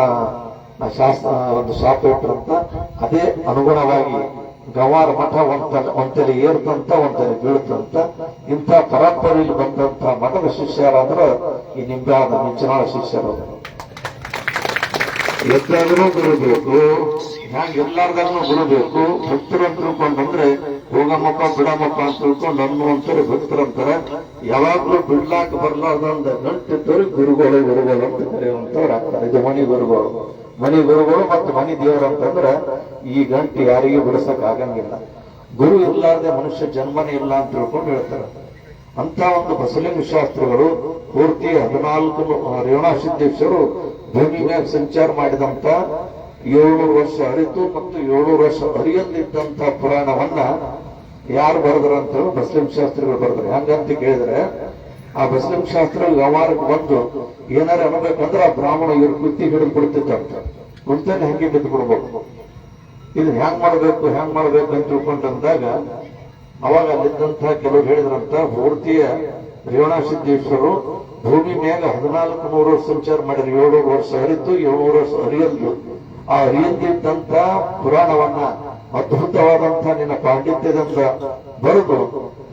ಶಾಸ್ತ್ರ ಒಂದು ಶಾಪ ಇಟ್ಟರಂತ. ಅದೇ ಅನುಗುಣವಾಗಿ ಗವಾರ ಮಠ ಒಂದ್ತಲೆ ಏರ್ತಂತ ಒಂದ್ತಲೆ ಬೀಳ್ತಂತ. ಇಂಥ ಪರಂಪರೆಯಲ್ಲಿ ಬಂದಂತ ಮಠದ ಶಿಷ್ಯರಾದ್ರ ಈ ನಿಂಬೆಯಾದ ಮಿಂಚನಾಳ ಶಿಷ್ಯರು. ಎತ್ತಾದ್ರೂ ಬರಬೇಕು, ಹ್ಯಾಂಗ ಎಲ್ಲಾರ್ದಾಗೂ ಬರಬೇಕು. ಭಕ್ತರು ಅಂತ ತಿಳ್ಕೊಂಡ್ರೆ ಹೋಗಮ್ಮಪ್ಪ ಬಿಡಮ್ಮಪ್ಪ ಅಂತ ತಿಳ್ಕೊಂಡು ಅನ್ನುವಂತಾರೆ ಭಕ್ತರಂತಾರೆ. ಯಾವಾಗ್ಲೂ ಬಿಡ್ಲಾಕ ಬರ್ಲಾರ್ದಂದ ಗಂಟಿದ್ದವ್ರು ಗುರುಗಳು ಅಂತ ಕರೆಯುವಂತವ್ರು ಆಗ್ತಾರೆ. ಇದು ಮನಿ ಗುರುಗಳು ಮತ್ತು ಮನಿ ದೇವರು ಅಂತಂದ್ರೆ ಈ ಗಂಟು ಯಾರಿಗೂ ಬಿಡಿಸಕ್ ಆಗಂಗಿಲ್ಲ. ಗುರು ಇರ್ಲಾರ್ದೆ ಮನುಷ್ಯ ಜನ್ಮನೇ ಇಲ್ಲ ಅಂತ ತಿಳ್ಕೊಂಡು ಹೇಳ್ತಾರೆ. ಅಂತ ಒಂದು ಬಸಲಿಂಗ ಶಾಸ್ತ್ರಿಗಳು ಪೂರ್ತಿ 14 ರೇವಣಸಿದ್ದೇಶ್ವರು ಭೂಮಿ ಮ್ಯಾಗ ಸಂಚಾರ ಮಾಡಿದಂತ 700 ವರ್ಷ ಅರಿತು ಮತ್ತು 700 ವರ್ಷ ಅರಿಯಲ್ಲಿದ್ದಂತ ಪುರಾಣವನ್ನ ಯಾರು ಬರೆದ್ರ ಅಂತ ಹೇಳಿ ಬಸಲಿಂಗ ಶಾಸ್ತ್ರಿಗಳು ಬರೆದ್ರು. ಹಂಗಂತ ಕೇಳಿದ್ರೆ ಆ ಬಸಲಿಂಗ ಶಾಸ್ತ್ರ ವ್ಯವಹಾರಕ್ಕೆ ಬಂದು ಏನಾರು ಅನ್ಬೇಕಂದ್ರೆ ಆ ಬ್ರಾಹ್ಮಣ ಇವ್ರು ಕುತ್ತಿ ಹಿಡಿದು ಬಿಡ್ತಿದ್ದಂತ. ಕುಂತಲ್ಲಿ ಹಂಗೆ ಬಿದ್ದು ಬಿಡ್ಬೇಕು. ಇದು ಹ್ಯಾಂಗ್ ಮಾಡ್ಬೇಕು ಅಂತ ತಿಳ್ಕೊಂಡಂದಾಗ ಅವಾಗ ಅಲ್ಲಿದ್ದಂತ ಕೆಲವರು ಹೇಳಿದ್ರಂತ, ಪೂರ್ತಿಯ ರೇವಣಸಿದ್ದೇಶ್ವರು ಭೂಮಿ ಮ್ಯಾಗ 1400 ವರ್ಷ ಸಂಚಾರ ಮಾಡಿದ್ರು. 700 ವರ್ಷ ಅರಿತು 700 ವರ್ಷ ಅರಿಯಲ್ದು. ಆ ಅರಿಯಲ್ದಿದ್ದಂತ ಪುರಾಣವನ್ನ ಅದ್ಭುತವಾದಂತ ನಿನ್ನ ಪಾಂಡಿತ್ಯದಿಂದ ಬರೆದು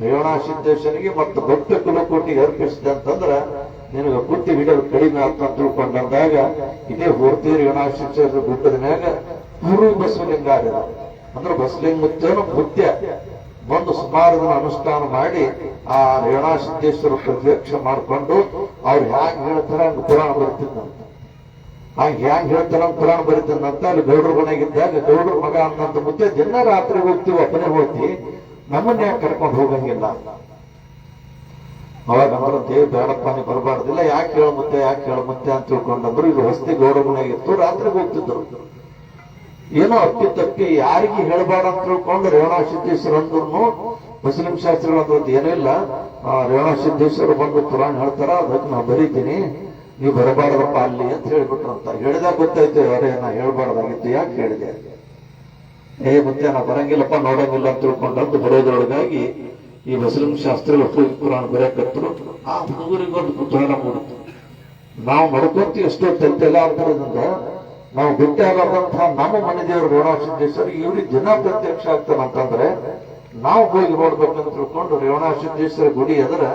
ರೇವಣಸಿದ್ದೇಶ್ವರಿಗೆ ಮತ್ತು ಭಕ್ತ ಕುಲಕೋಟಿಗೆ ಅರ್ಪಿಸಿದೆ ಅಂತಂದ್ರ ನಿನಗೆ ಬುದ್ಧಿ ಹಿಡಿಯೋದು ಕಡಿಮೆ ಅಂತ ತಿಳ್ಕೊಂಡಂದಾಗ ಇದೇ ಪೂರ್ತಿ ರೇವಣಸಿದ್ದೇಶ್ವರ ಗುಡ್ಡದ ಮ್ಯಾಗ ಪೂರ್ವ ಬಸವಲಿಂಗ ಆಡಿದ. ಅಂದ್ರೆ ಬಸವಲಿಂಗ ಮುತ್ತೇನು ಬುದ್ಧ ಬಂದು ಸುಮಾರು ದಿನ ಅನುಷ್ಠಾನ ಮಾಡಿ ಆ ರೇವಣಸಿದ್ದೇಶ್ವರ ಪ್ರತ್ಯಕ್ಷ ಮಾಡಿಕೊಂಡು ಅವ್ರು ಹ್ಯಾಂಗ್ ಹೇಳ್ತಾರ ಹಂಗ ಪುರಾಣ ಬರೀತಿದ್ದಂತ. ಹ್ಯಾಂಗ್ ಹೇಳ್ತಾರ ಪುರಾಣ ಬರೀತಿದ್ದಂತ. ಅಲ್ಲಿ ಗೌಡ್ರ ಮನೆಗಿದ್ದಾಗ ಗೌಡ್ರ ಮಗ ಅನ್ನಂತ ಮುದ್ದೆ ದಿನ ರಾತ್ರಿ ಹೋಗ್ತೀವಿ, ಒಬ್ಬನೇ ಹೋಗ್ತಿ, ನಮ್ಮನ್ನ ಯಾಕೆ ಕರ್ಕೊಂಡು ಹೋಗಂಗಿಲ್ಲ. ಅವಾಗ ಅಂದ್ರಂತೆ, ಬೇಡಪ್ಪ ನೀವು ಬರಬಾರ್ದಿಲ್ಲ, ಯಾಕೆ ಹೇಳ ಮತ್ತೆ ಅಂತ ತಿಳ್ಕೊಂಡಂದ್ರು. ಇದು ಹೊಸ್ತಿ ಗೌಡ್ರ ಮನೆಗಿತ್ತು, ರಾತ್ರಿ ಹೋಗ್ತಿದ್ರು. ಏನೋ ಅಪ್ಪಿ ಯಾರಿಗೆ ಹೇಳಬೇಡ ಅಂತ ತಿಳ್ಕೊಂಡು ರೇವಣಸಿದ್ದೇಶ್ವರ ಅಂದ್ರೂ ಮುಸ್ಲಿಂ ಶಾಸ್ತ್ರಿಗಳು ಅಂದ್ರದ್ದು ಏನೂ ಇಲ್ಲ. ರೇವಣಸಿದ್ದೇಶ್ವರ ಬಂದು ಪುರಾಣ ಹೇಳ್ತಾರ, ಅದಕ್ಕೆ ನಾ ಬರೀತೀನಿ, ನೀವು ಬರಬಾರ್ದಪ್ಪ ಅಲ್ಲಿ ಅಂತ ಹೇಳ್ಬಿಟ್ರಂತ. ಹೇಳಿದಾಗ ಗೊತ್ತಾಯ್ತು, ಅರೆ ನಾ ಹೇಳ್ಬಾರ್ದಾಗಿತ್ತು, ಯಾಕೆ ಹೇಳಿದೆ, ಮತ್ತೆ ನಾ ಬರಂಗಿಲ್ಲಪ್ಪ ನೋಡಂಗಿಲ್ಲ ಅಂತ ತಿಳ್ಕೊಂಡಂತ ಬರೋದ್ರೊಳಗಾಗಿ ಈ ಮುಸ್ಲಿಂ ಶಾಸ್ತ್ರಿಗಳು ಪುರಾಣ ಬರೆಯಕತ್ತರು. ಆ ಹುಡುಗರಿಗೊಂದು ಕುತೂಹಲ ಮೂಡುತ್ತೆ. ನಾವು ನಡ್ಕೊಂತೀವಿ ಎಷ್ಟೋ ತೆಲ್ಲ ಅಂತರದಿಂದ ನಾವು ಬಿಟ್ಟೆ ಆಗದಂತಹ ನಮ್ಮ ಮನೆ ದೇವರು ರೇವಣಸಿದ್ದೇಶ್ವರ ಇವ್ರಿಗೆ ದಿನ ಪ್ರತ್ಯಕ್ಷ ಆಗ್ತಾನಂತಂದ್ರೆ ನಾವು ಹೋಗಿ ನೋಡ್ಬೇಕಂತ ತಿಳ್ಕೊಂಡು ರೇವಣಸಿದ್ದೇಶ್ವರ ಗುಡಿ ಎದುರ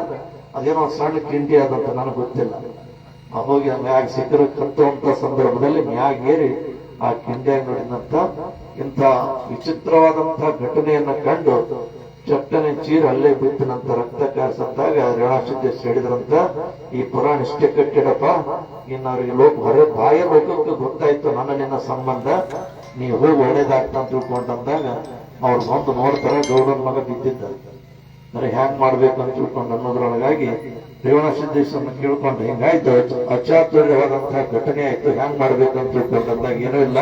ಅದೇನೋ ಸಣ್ಣ ಕಿಂಡಿ ಆದಂತ ನನಗೆ ಗೊತ್ತಿಲ್ಲ. ಹೋಗಿ ಮ್ಯಾಗ ಸಿಕ್ಕರ ಕತ್ತುವಂತ ಸಂದರ್ಭದಲ್ಲಿ ಮ್ಯಾಗ ಏರಿ ಆ ಕಿಂಡಿಯಾಗಿ ನೋಡಿದಂತ ಇಂಥ ವಿಚಿತ್ರವಾದಂತಹ ಘಟನೆಯನ್ನ ಕಂಡು ಚಟ್ಟನೆ ಚೀರ ಅಲ್ಲೇ ಬಿದ್ದನಂತ ರಕ್ತ ಕಾರಿಸಂತಾಗ ರೇವಣಸಿದ್ದೇಶ್ವರ ಹೇಳಿದ್ರಂತ, ಈ ಪುರಾಣ ಇಷ್ಟೇ ಕಟ್ಟಿಡಪ್ಪ, ಇನ್ನವ್ರಿಗೆ ಬಾಯ ಲೋಕಕ್ಕೆ ಗೊತ್ತಾಯ್ತು ನನ್ನ ನಿನ್ನ ಸಂಬಂಧ, ನೀವು ಹೋಗಿ ಒಳ್ಳೇದಾಗ್ತ ಅಂತ ತಿಳ್ಕೊಂಡಂದಾಗ ಅವ್ರು ಬಂದು ನೋಡ್ತಾರ ಗೌಡನ ಮಗ ಬಿದ್ದಿದ್ದ. ಅಂದ್ರೆ ಹ್ಯಾಂಗ್ ಮಾಡ್ಬೇಕು ಅಂತ ತಿಳ್ಕೊಂಡು ಅನ್ನೋದ್ರೊಳಗಾಗಿ ರೇವಣಸಿದ್ದೇಶ್ವರನ್ನ ಕೇಳ್ಕೊಂಡು ಹಿಂಗಾಯ್ತು, ಅಚಾತುರ್ಯವಾದಂತಹ ಘಟನೆ ಆಯ್ತು, ಹ್ಯಾಂಗ್ ಮಾಡ್ಬೇಕಂತ ತಿಳ್ಕೊಂಡಂದಾಗ ಏನೂ ಇಲ್ಲ,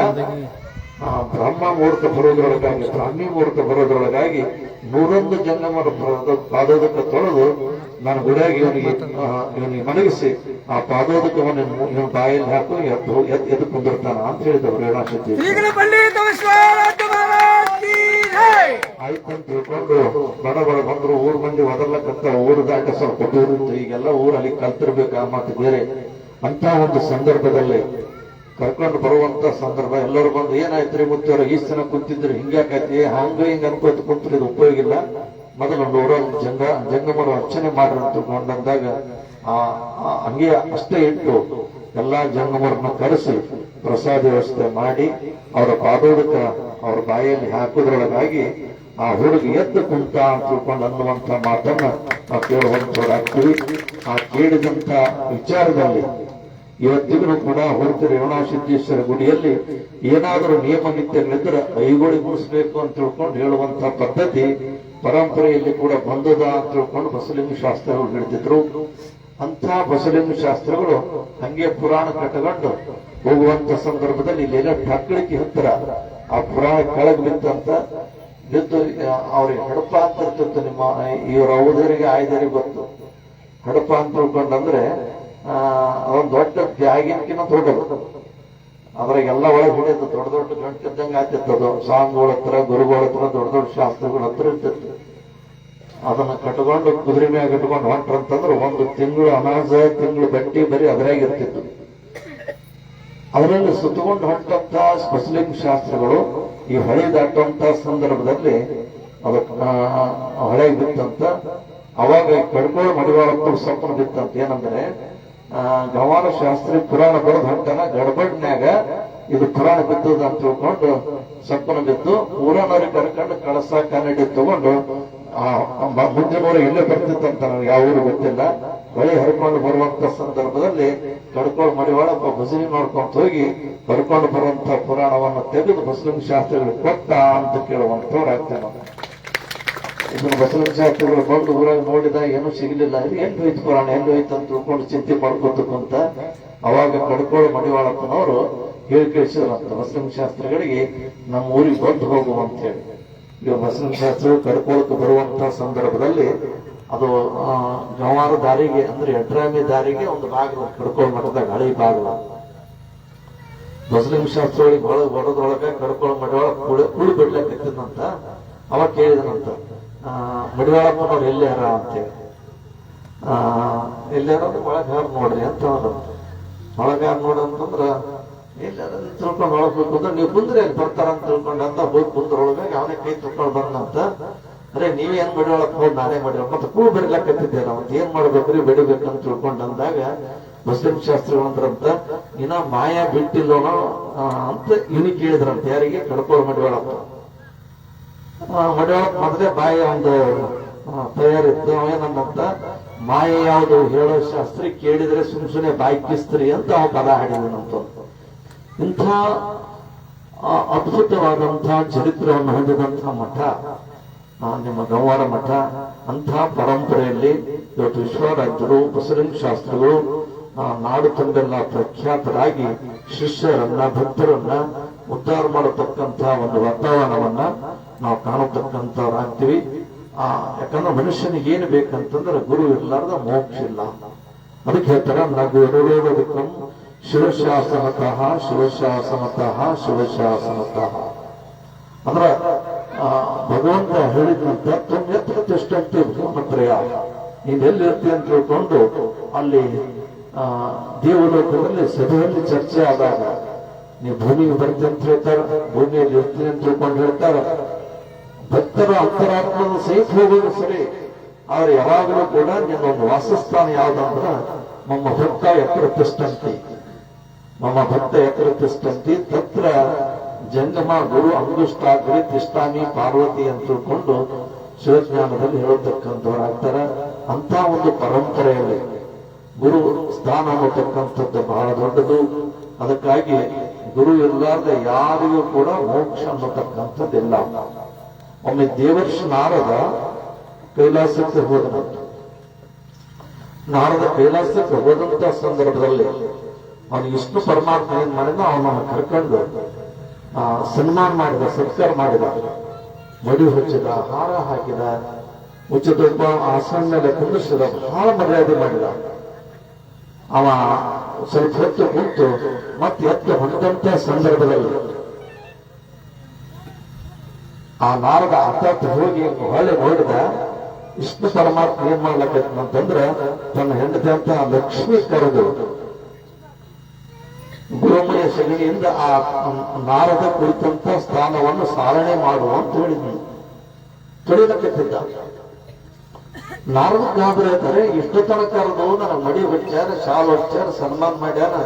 ಬ್ರಹ್ಮ ಮುಹೂರ್ತ ಬರೋದ್ರೊಳಗಾಗಿ ಬ್ರಾಹ್ಮಿ ಮುಹೂರ್ತ ಬರೋದ್ರೊಳಗಾಗಿ 101 ಜಂಗಮರ ಪಾದೋದಕ ತೊಳೆದು ನಾನು ಗುಡಿಯಾಗಿ ಇವನಿಗೆ ಮಲಗಿಸಿ ಆ ಪಾದೋದಕವನ್ನು ಇವನ ಬಾಯಲ್ಲಿ ಹಾಕು ಎದ್ದು ಕುಂದಿರ್ತಾನ ಅಂತ ಹೇಳಿದವರು ರೇವಣಸಿದ್ದೇಶ್ವರ. ಆಯ್ತಂತ ತಿಳ್ಕೊಂಡು ಬಡ ಬಂದ್ರು. ಊರ್ ಮಂದಿ ಒದರ್ಲಕ್ಕಂತ ಊರು ದಾಟ ಸ್ವಲ್ಪ ದೂರ ಇತ್ತು. ಈಗೆಲ್ಲ ಊರಲ್ಲಿ ಕಲ್ತಿರ್ಬೇಕು ಆ ಮಾತು ಬೇರೆ. ಅಂತ ಒಂದು ಸಂದರ್ಭದಲ್ಲಿ ಕರ್ಕೊಂಡು ಬರುವಂತ ಸಂದರ್ಭ ಎಲ್ಲರೂ ಬಂದು, ಏನಾಯ್ತ್ರಿ ಮುತ್ತವ್ರ ಈ ದಿನ ಕುಂತಿದ್ರು, ಹಿಂಗ್ಯಾಕೈತಿ ಹಿಂಗ ಅನ್ಕೋತ ಕುಂತ್ರಿ, ಇದು ಉಪಯೋಗ ಇಲ್ಲ, ಮೊದಲು 101 ಜಂಗಮರು ಅರ್ಚನೆ ಮಾಡ್ರಿ ಅಂತ ತಿಳ್ಕೊಂಡಂದಾಗ ಹಂಗೆ ಅಷ್ಟೇ ಇಟ್ಟು ಎಲ್ಲಾ ಜಂಗಮರನ್ನ ಕರೆಸಿ ಪ್ರಸಾದ ವ್ಯವಸ್ಥೆ ಮಾಡಿ ಅವರ ಪಾದೋದಕ ಅವ್ರ ಬಾಯಲ್ಲಿ ಹಾಕುದ್ರೊಳಗಾಗಿ ಆ ಹುಡುಗಿ ಎದ್ದು ಕುಂತ ಅಂತ ತಿಳ್ಕೊಂಡು ಅನ್ನುವಂತ ಮಾತನ್ನ ನಾವು ಕೇಳುವಂತವ್ರಾಗ್ತೀವಿ. ಆ ಕೇಳಿದಂತ ವಿಚಾರದಲ್ಲಿ ಇವತ್ತಿಗೂ ಕೂಡ ಹೊರತು ರೇವಣಸಿದ್ದೇಶ್ವರ ಗುಡಿಯಲ್ಲಿ ಏನಾದರೂ ನಿಯಮ ನಿತ್ಯಗಳಿದ್ರೆ ಐಗೋಳಿ ಮುಡಿಸ್ಬೇಕು ಅಂತ ತಿಳ್ಕೊಂಡು ಹೇಳುವಂತ ಪದ್ಧತಿ ಪರಂಪರೆಯಲ್ಲಿ ಕೂಡ ಬಂದದ ಅಂತ ತಿಳ್ಕೊಂಡು ಬಸವಲಿಂಗ ಶಾಸ್ತ್ರಿಗಳು ಹಿಡಿದಿದ್ರು. ಅಂತ ಬಸವಲಿಂಗ ಶಾಸ್ತ್ರಿಗಳು ಹಂಗೆ ಪುರಾಣ ಕಟ್ಟಕೊಂಡು ಹೋಗುವಂತ ಸಂದರ್ಭದಲ್ಲಿ ಇಲ್ಲೆಲ್ಲ ಟಕ್ಕಳಿಕೆ ಹತ್ತಿರ ಆ ಪುರಾಣ ಕೆಳಗೆ ಬಿತ್ತಂತ ಬಿದ್ದು ಅವ್ರಿಗೆ ಹಡಪ ಅಂತ ಇರ್ತಿತ್ತು. ನಿಮ್ಮ ಇವ್ರ ಅವಧರಿಗೆ ಆಯ್ದರಿಗೆ ಗೊತ್ತು. ಹಡಪ ಅಂತ ತಿಳ್ಕೊಂಡಂದ್ರೆ ಅದೊಂದು ದೊಡ್ಡ ಬ್ಯಾಗಿನಕಿನ ದೊಡ್ಡದು, ಅದ್ರಾಗೆಲ್ಲ ಒಳಗೆ ಹಿಡಿಯೋದು ದೊಡ್ಡ ಗಂಟಿದ್ದಂಗೆ ಆಗ್ತಿತ್ತು. ಅದು ಸ್ವಾಮಿಗಳ ಹತ್ರ ಗುರುಗಳ ಹತ್ರ ದೊಡ್ಡ ಶಾಸ್ತ್ರಗಳ ಹತ್ರ ಇರ್ತಿತ್ತು. ಅದನ್ನ ಕಟ್ಕೊಂಡು ಕುದುರೆ ಮ್ಯಾಗ ಕಟ್ಕೊಂಡು ಹೊಂಟ್ರಂತಂದ್ರೆ ಒಂದು ತಿಂಗಳು ಅನಾಜ ತಿಂಗಳು ಬಟ್ಟಿ ಬರೀ ಅದ್ರಾಗ ಇರ್ತಿತ್ತು. ಅದರಲ್ಲಿ ಸುತ್ತಕೊಂಡು ಹೊಂಟಂತ ಬಸಲಿಂಗ ಶಾಸ್ತ್ರಿಗಳು ಈ ಹೊಳೆ ದಾಟುವಂತ ಸಂದರ್ಭದಲ್ಲಿ ಅದಕ್ಕೆ ಹೊಳೆಗೆ ಬಿತ್ತಂತ. ಅವಾಗ ಕಡ್ಕೋಳ ಮಡಿವಾಳಪ್ಪ ಸ್ವಪ್ನ ಬಿತ್ತಂತ. ಏನಂದ್ರೆ ಗವಾರ ಶಾಸ್ತ್ರಿ ಪುರಾಣ ಬರೆದು ಹೊಂಟನ ಗಡಬಡ್ನ್ಯಾಗ ಇದು ಪುರಾಣ ಬಿತ್ತದ ಅಂತ ತಿಳ್ಕೊಂಡು ಸ್ವಪ್ನ ಬಿತ್ತು. ಊರನವ್ರಿಗೆ ಕರ್ಕೊಂಡು ಕಳಸ ಕನ್ನಡಿ ತಗೊಂಡು ಮುಂದಿನೂರು ಇಲ್ಲೇ ಬರ್ತಿತ್ತಂತ, ನನಗೆ ಯಾವ ಊರು ಗೊತ್ತಿಲ್ಲ. ಹೊಳೆ ಹರ್ಕೊಂಡು ಬರುವಂತ ಸಂದರ್ಭದಲ್ಲಿ ಕಡ್ಕೋಳ ಮಡಿವಾಳಪ್ಪ ಭಜನೆ ಮಾಡ್ಕೊಂತ ಹೋಗಿ ಹರ್ಕೊಂಡು ಬರುವಂತ ಪುರಾಣವನ್ನು ತೆಗೆದು ಬಸಲಿಂಗ ಶಾಸ್ತ್ರಿಗಳಿಗೆ ಕೊಟ್ಟ ಅಂತ ಕೇಳುವಂತವ್ರಾಗ್ತೇನೆ. ಇದನ್ನು ಬಸಲಿಂಗ ಶಾಸ್ತ್ರಿಗಳು ಬಂದು ಊರಾಗ ನೋಡಿದ ಏನೂ ಸಿಗಲಿಲ್ಲ. ಎಲ್ಲಿ ಹೋಯ್ತು ಪುರಾಣ, ಎಲ್ಲಿ ಹೋಯ್ತು ಅಂತ ತಿಳ್ಕೊಂಡು ಚಿಂತೆ ಮಾಡ್ಕೊತಕ್ಕಂತ. ಅವಾಗ ಕಡ್ಕೋಳ ಮಡಿವಾಳಪ್ಪನವರು ಹೇಳಿ ಕಳಿಸಿದ್ರಂತ ಬಸಲಿಂಗ ಶಾಸ್ತ್ರಿಗಳಿಗೆ, ನಮ್ಮ ಊರಿಗೆ ಬಂದು ಹೋಗುವ ಅಂತ ಹೇಳಿ. ಈಗ ಬಸಲಿಂಗ ಶಾಸ್ತ್ರಿಗಳು ಕಡ್ಕೋಳಕ್ಕೆ ಬರುವಂತ ಸಂದರ್ಭದಲ್ಲಿ ಅದು ಗವಾರ ದಾರಿಗೆ ಅಂದ್ರೆ ಎಡ್ರಾಮಿ ದಾರಿಗೆ ಒಂದು ಬಾಗಿಲು, ಕಡ್ಕೋಳ ಮಠದಾಗ ಹಳಿ ಬಾಗಿಲು. ಬಸಲಿಂಗ ಶಾಸ್ತ್ರಿಗಳಿಗೆ ಬಹಳ ಹೊರದ್ರೊಳಗ ಕಡ್ಕೋಳ ಮಡಿವಾಳ ಕುಳಿ ಬಿಡ್ಲಕ್ಕಿತ್ತಂತ. ಅವಾಗ ಕೇಳಿದನಂತ, ಮಡಿವಾಳಪ್ಪನವ್ರು ಎಲ್ಲಾರ ಅಂತೇಳಿ. ಎಲ್ಲಾರ ಒಳಗಾರ ನೋಡ್ರಿ ಅಂತ ಒಳಗಾರ ನೋಡಂತಂದ್ರ ಎಲ್ಲಾರ ತಿಳ್ಕೊಂಡು ಒಳಗ್ ಹೋಗಿ ಕುಂದ್ರೆ ನೀವು ಕುಂದ್ರೆ ಅಲ್ಲಿ ಬರ್ತಾರಂತ ತಿಳ್ಕೊಂಡಂತ ಹೋಗಿ ಕುಂದ್ರೊಳಗ ಅವನೇ ಕೈ ತಿಳ್ಕೊಂಡು ಬಂದಂತ. ಅರೆ ನೀವೇನ್ ಮಡಿವಾಳಪ್ಪ ಹೋಗಿ ನಾನೇ ಮಡಿವಾಳ ಮತ್ತೆ ಕೂಳು ಬರಿಲಕ್ಕತ್ತಿದ್ದೇನ, ಮತ್ತೆ ಏನ್ ಮಾಡ್ಬೇಕ್ರಿ ಬೆಳಿಬೇಕಂತ ತಿಳ್ಕೊಂಡು ಅಂದಾಗ ಬಸಲಿಂಗ ಶಾಸ್ತ್ರಿಗಳಂದ್ರಂತ, ಇನ್ನ ಮಾಯಾ ಬಿಟ್ಟಿಲ್ಲೋನೋ ಅಂತ ಇವನಿ ಕೇಳಿದ್ರಂತ. ಯಾರಿಗೆ? ಕಡ್ಕೋಳ ಮಡಿವಾಳಪ್ಪ. ಮಡಿವಾಳಪ್ಪ ಮೊದಲೇ ಬಾಯಿ ಒಂದು ತಯಾರಿತ್ತು. ಅವೇನಂತ, ಮಾಯೆ ಯಾವುದು ಹೇಳೋ ಶಾಸ್ತ್ರಿ, ಕೇಳಿದ್ರೆ ಸುಮ್ಸುನೆ ಬಾಯಿ ಕಿಸ್ತ್ರಿ ಅಂತ ಅವ ಪದ ಹಾಡಿದನಂತ. ಇಂಥ ಅದ್ಭುತವಾದಂತಹ ಚರಿತ್ರೆಯನ್ನು ಹೊಂದಿದಂತಹ ಮಠ ನಿಮ್ಮ ಗಂವಾರ ಮಠ. ಅಂತಹ ಪರಂಪರೆಯಲ್ಲಿ ಇವತ್ತು ವಿಶ್ವರಾಜ್ಯರು ಬಸಲಿಂಗ ಶಾಸ್ತ್ರಿಗಳು ನಾಡು ತುಂಬೆಲ್ಲ ಪ್ರಖ್ಯಾತರಾಗಿ ಶಿಷ್ಯರನ್ನ ಭಕ್ತರನ್ನ ಉದ್ಧಾರ ಮಾಡತಕ್ಕಂತಹ ಒಂದು ವಾತಾವರಣವನ್ನ ನಾವು ಕಾಣತಕ್ಕಂಥವ್ರಾಗ್ತೀವಿ. ಯಾಕಂದ್ರೆ ಮನುಷ್ಯನಿಗೆ ಏನು ಬೇಕಂತಂದ್ರೆ ಗುರು ಇರ್ಲಾರ್ದ ಮೋಕ್ಷ ಇಲ್ಲ. ಅದಕ್ಕೆ ಹೇಳ್ತಾರ, ನಗು ಎಡವೇದಕ್ಕಂ ಶಿವಶಾಸನತಃ ಶಿವಶಾಸನತಃ ಶಿವಶಾಸನತಃ. ಅಂದ್ರ ಭಗವಂತ ಹೇಳಿದಂತ ಎತ್ತರ ತಿಷ್ಟಂತೆ ಭೂಮತ್ರಯ, ನೀನ್ ಎಲ್ಲಿರ್ತಿ ಅಂತ ತಿಳ್ಕೊಂಡು ಅಲ್ಲಿ ದೇವಲೋಕದಲ್ಲಿ ಸಭೆಯಲ್ಲಿ ಚರ್ಚೆ ಆದಾಗ ನೀವು ಭೂಮಿಗೆ ಬರ್ತಿ ಅಂತ ಹೇಳ್ತಾರ, ಭೂಮಿಯಲ್ಲಿ ಇರ್ತೀನಿ ಅಂತ ತಿಳ್ಕೊಂಡು ಹೇಳ್ತಾರ. ಭಕ್ತರ ಅಂತರಾತ್ಮದ ಸಹಿತ ಹೋಗೋದು ಸರಿ, ಆದ್ರೆ ಯಾವಾಗಲೂ ಕೂಡ ನಿನ್ನೊಂದು ವಾಸಸ್ಥಾನ ಯಾವ್ದಂದ್ರ ನಮ್ಮ ಭಕ್ತ ಎತ್ತರ ತಿಷ್ಟಂತಿ, ನಮ್ಮ ಭಕ್ತ ಎತ್ತರ ತಿಷ್ಟಂತಿ ತತ್ರ ಜಂಗಮ ಗುರು ಅಂಗುಷ್ಟಾಗ್ರಿ ತಿಷ್ಟಾಮಿ ಪಾರ್ವತಿ ಅಂತ ತಿಳ್ಕೊಂಡು ಶಿವಜ್ಞಾನದಲ್ಲಿ ಹೇಳತಕ್ಕಂಥವ್ರಾಗ್ತಾರ. ಅಂತ ಒಂದು ಪರಂಪರೆಯಲ್ಲಿ ಗುರು ಸ್ಥಾನ ಅನ್ನತಕ್ಕಂಥದ್ದು ಬಹಳ ದೊಡ್ಡದು. ಅದಕ್ಕಾಗಿ ಗುರು ಇರಲಾರ್ದ ಯಾರಿಗೂ ಕೂಡ ಮೋಕ್ಷ ಅನ್ನತಕ್ಕಂಥದ್ದಿಲ್ಲ. ಒಮ್ಮೆ ದೇವರ್ಷಿ ನಾರದ ಕೈಲಾಸಕ್ಕೆ ಹೋದನಂತ. ನಾರದ ಕೈಲಾಸಕ್ಕೆ ಹೋದಂತ ಸಂದರ್ಭದಲ್ಲಿ ಅವನು ವಿಷ್ಣು ಪರಮಾತ್ಮ ಏನ್ ಮಾಡಿದ, ಅವನನ್ನು ಕರ್ಕೊಂಡು ಸನ್ಮಾನ ಮಾಡಿದ, ಸತ್ಕಾರ ಮಾಡಿದ, ಮಡಿ ಹೊಚ್ಚಿದ, ಹಾರ ಹಾಕಿದ, ಉಚಿತ ಆಸನ ಮೇಲೆ ಕುಂದಿಸಿದ, ಬಹಳ ಮರ್ಯಾದೆ ಮಾಡಿದ. ಅವ ಸ್ವಲ್ಪ ಹೊತ್ತು ಕುಂತು ಮತ್ತೆ ಎತ್ತು ಹೊಂದಂತ ಸಂದರ್ಭದಲ್ಲಿ ಆ ನಾರದ ಅರ್ಥಾತ್ ಹೋಗಿ ಹೊಳೆ ನೋಡಿದ. ವಿಷ್ಣು ಪರಮಾತ್ಮ ಏನ್ ಮಾಡ್ಲಕ್ಕಂತಂದ್ರ ತನ್ನ ಹೆಂಡತಿ ಅಂತ ಲಕ್ಷ್ಮಿ ಕರೆದು ಗುರುಮಯ ಶಗಣಿಯಿಂದ ಆ ನಾರದ ಕುರಿತಂತ ಸ್ಥಾನವನ್ನು ಸಾರಣೆ ಮಾಡುವ ಅಂತ ಹೇಳಿದ್ನು. ತೊಳಿಲಕ್ಕಿದ್ದ ನಾರದ ಗಾಬರಿದ್ದಾರೆ. ಇಷ್ಟು ತನಕ ಕರೆದು ನನ್ನ ಮಡಿ ಹೊಚ್ಚಾರ, ಶಾಲು ಹೊಚ್ಚಾರ, ಸನ್ಮಾನ ಮಾಡ್ಯಾನ,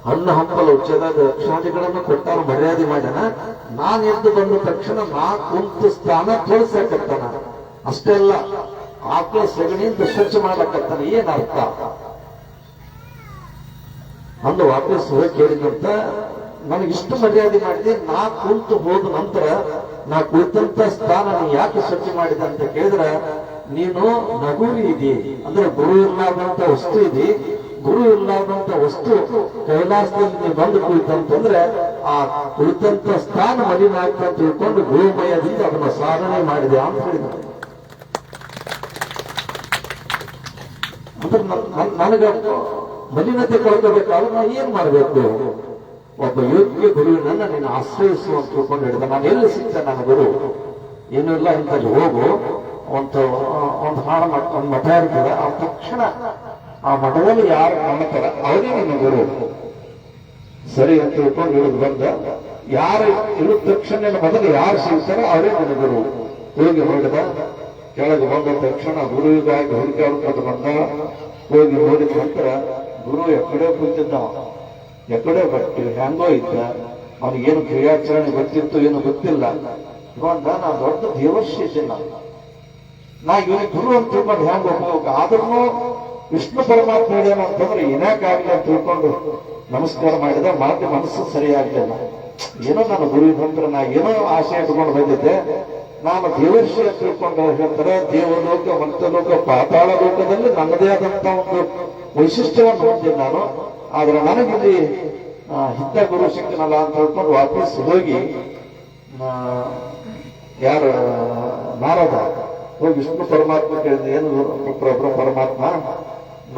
ಹಣ್ಣು ಹಂಪಲ ಉಚ್ಚದ ಲಕ್ಷಾದಿಗಳನ್ನು ಕೊಟ್ಟಾರ, ಮರ್ಯಾದೆ ಮಾಡ್ಯಾನ. ನಾನ್ ಎದ್ದು ಬಂದ ತಕ್ಷಣ ನಾ ಕುಂತ ಸ್ಥಾನ ತೋರಿಸಕತ್ತಾನ. ಅಷ್ಟೇ ಅಲ್ಲ, ಆಕಳ ಸಗಣಿಯಿಂದ ಸ್ವಚ್ಛ ಮಾಡ್ಲಕತ್ತಾನ. ಏನ್ ಅರ್ಥ ಅಂದು ವಾಪಸ್ ಹೋಗಿ ಕೇಳಿದಂತ, ನನಗಿಷ್ಟು ಮರ್ಯಾದೆ ಮಾಡಿದೆ, ನಾ ಕುಂತು ಹೋದ ನಂತರ ನಾ ಕುಳಿತಂತ ಸ್ಥಾನ ನೀ ಯಾಕೆ ಸ್ವಚ್ಛ ಮಾಡಿದೆ ಅಂತ ಕೇಳಿದ್ರ, ನೀನು ನಗುರಿ ಇದೆ ಅಂದ್ರೆ ಗುರು ಇರ್ಲಾರ್ದಂತ ವಸ್ತು ಇದೆ. ಗುರು ಇರ್ಲಾರ್ದಂತ ವಸ್ತು ಕೈಲಾಸದಲ್ಲಿ ನೀವು ಬಂದು ಕುಳಿತಂತಂದ್ರೆ ಆ ಕುಳಿತಂತ ಸ್ಥಾನ ಮಲಿನಾಗ್ತಾ ತಿಳ್ಕೊಂಡು ಗುರುಮಯದಿಂದ ಅದನ್ನ ಸಾಧನೆ ಮಾಡಿದೆ ಅಂತ ಹೇಳಿದ. ಅಂದ್ರೆ ನನಗ ಮಲಿನತೆ ಕಳ್ಕೋಬೇಕಾದ್ರೆ ನಾ ಏನ್ ಮಾಡ್ಬೇಕು? ಒಬ್ಬ ಯೋಗ್ಯ ಗುರುವಿನನ್ನ ನೀನು ಆಶ್ರಯಿಸುವ ಅಂತ ತಿಳ್ಕೊಂಡು ಹೇಳಿದ. ನಾನು ಎಲ್ಲಿ ಸಿಗ್ತೇನೆ ನನ್ನ ಗುರು? ಏನೂ ಇಲ್ಲ, ಇಂಥಲ್ಲಿ ಹೋಗು, ಒಂದು ಒಂದು ಹಾಡು ಒಂದು ಮಠ ಇರ್ತದೆ. ಆ ತಕ್ಷಣ ಆ ಮಠದಲ್ಲಿ ಯಾರು ಕಾಣ್ತಾರ ಅವರೇ ನಿಮ್ಮ ಗುರು ಸರಿ ಅಂತ ತಿಳ್ಕೊಂಡು ಇಳಿದು ಬಂದ. ಯಾರು ಇಳಿದ ತಕ್ಷಣ ಮೊದಲು ಯಾರು ಸಿಗ್ತಾರೋ ಅವರೇ ನನ್ನ ಗುರು. ಹೋಗಿ ಹೊರಡಿದ, ಕೆಳಗೆ ಬಂದ ತಕ್ಷಣ ಗುರುವಿಗಾಗಿ ಹುಡುಕಾಡ್ಕೊಂಡು ಬಂದ. ಹೋಗಿ ನೋಡಿದ ನಂತರ ಗುರು ಎಕಡೆ ಕುಂತಿದ್ದವ, ಎಕಡೆ ಬಟ್ಟಿ ಹೆಂಗೋ ಇದ್ದ, ಅವನಿಗೇನು ಕ್ರಿಯಾಚರಣೆ ಗೊತ್ತಿತ್ತು ಏನು ಗೊತ್ತಿಲ್ಲ. ಇವಂದ ನಾ ದೊಡ್ಡ ದೇವರ್ಷಿ ಇದ್ದೇನೆ, ನಾ ಇವನಿಗೆ ಗುರು ಅಂತ ತಿಳ್ಕೊಂಡು ಹೆಂಗ್ ಹೋಗ್ಬೇಕು. ಆದ್ರೂ ವಿಷ್ಣು ಪರಮಾತ್ಮ ಹೇಳ್ಯಾನ ಅಂತಂದ್ರೆ ಏನಾಗಾಗ್ಲಿ ಅಂತ ತಿಳ್ಕೊಂಡು ನಮಸ್ಕಾರ ಮಾಡಿದ. ಮಾತು ಮನಸ್ಸು ಸರಿಯಾಗ್ಲಿಲ್ಲ. ಏನೋ ನಾನು ಗುರು ಬಂದ್ರೆ ನಾ ಏನೋ ಆಸೆ ಇಟ್ಕೊಂಡು ಬಂದಿದ್ದೆ, ನಾನು ದೇವರ್ಷಿ ಅಂತ ತಿಳ್ಕೊಂಡು ಹೇಳ್ತಾರೆ. ದೇವಲೋಕ, ಮಂತ್ರಲೋಕ, ಪಾತಾಳ ಲೋಕದಲ್ಲಿ ನನ್ನದೇ ಆದಂತ ಒಂದು ವೈಶಿಷ್ಟ್ಯವನ್ನು ಹೊಂದಿದ್ದೆ ನಾನು. ಆದ್ರೆ ನನಗಿಲ್ಲಿ ಹಿತ್ತ ಗುರು ಸಿಕ್ಕನಲ್ಲ ಅಂತ ಹೇಳ್ಕೊಂಡು ವಾಪಸ್ ಹೋಗಿ ಯಾರು ನಾರದ ಹೋಗಿ ವಿಷ್ಣು ಪರಮಾತ್ಮ ಕೇಳಿದ, ಏನು ಪ್ರಭು ಪರಮಾತ್ಮ,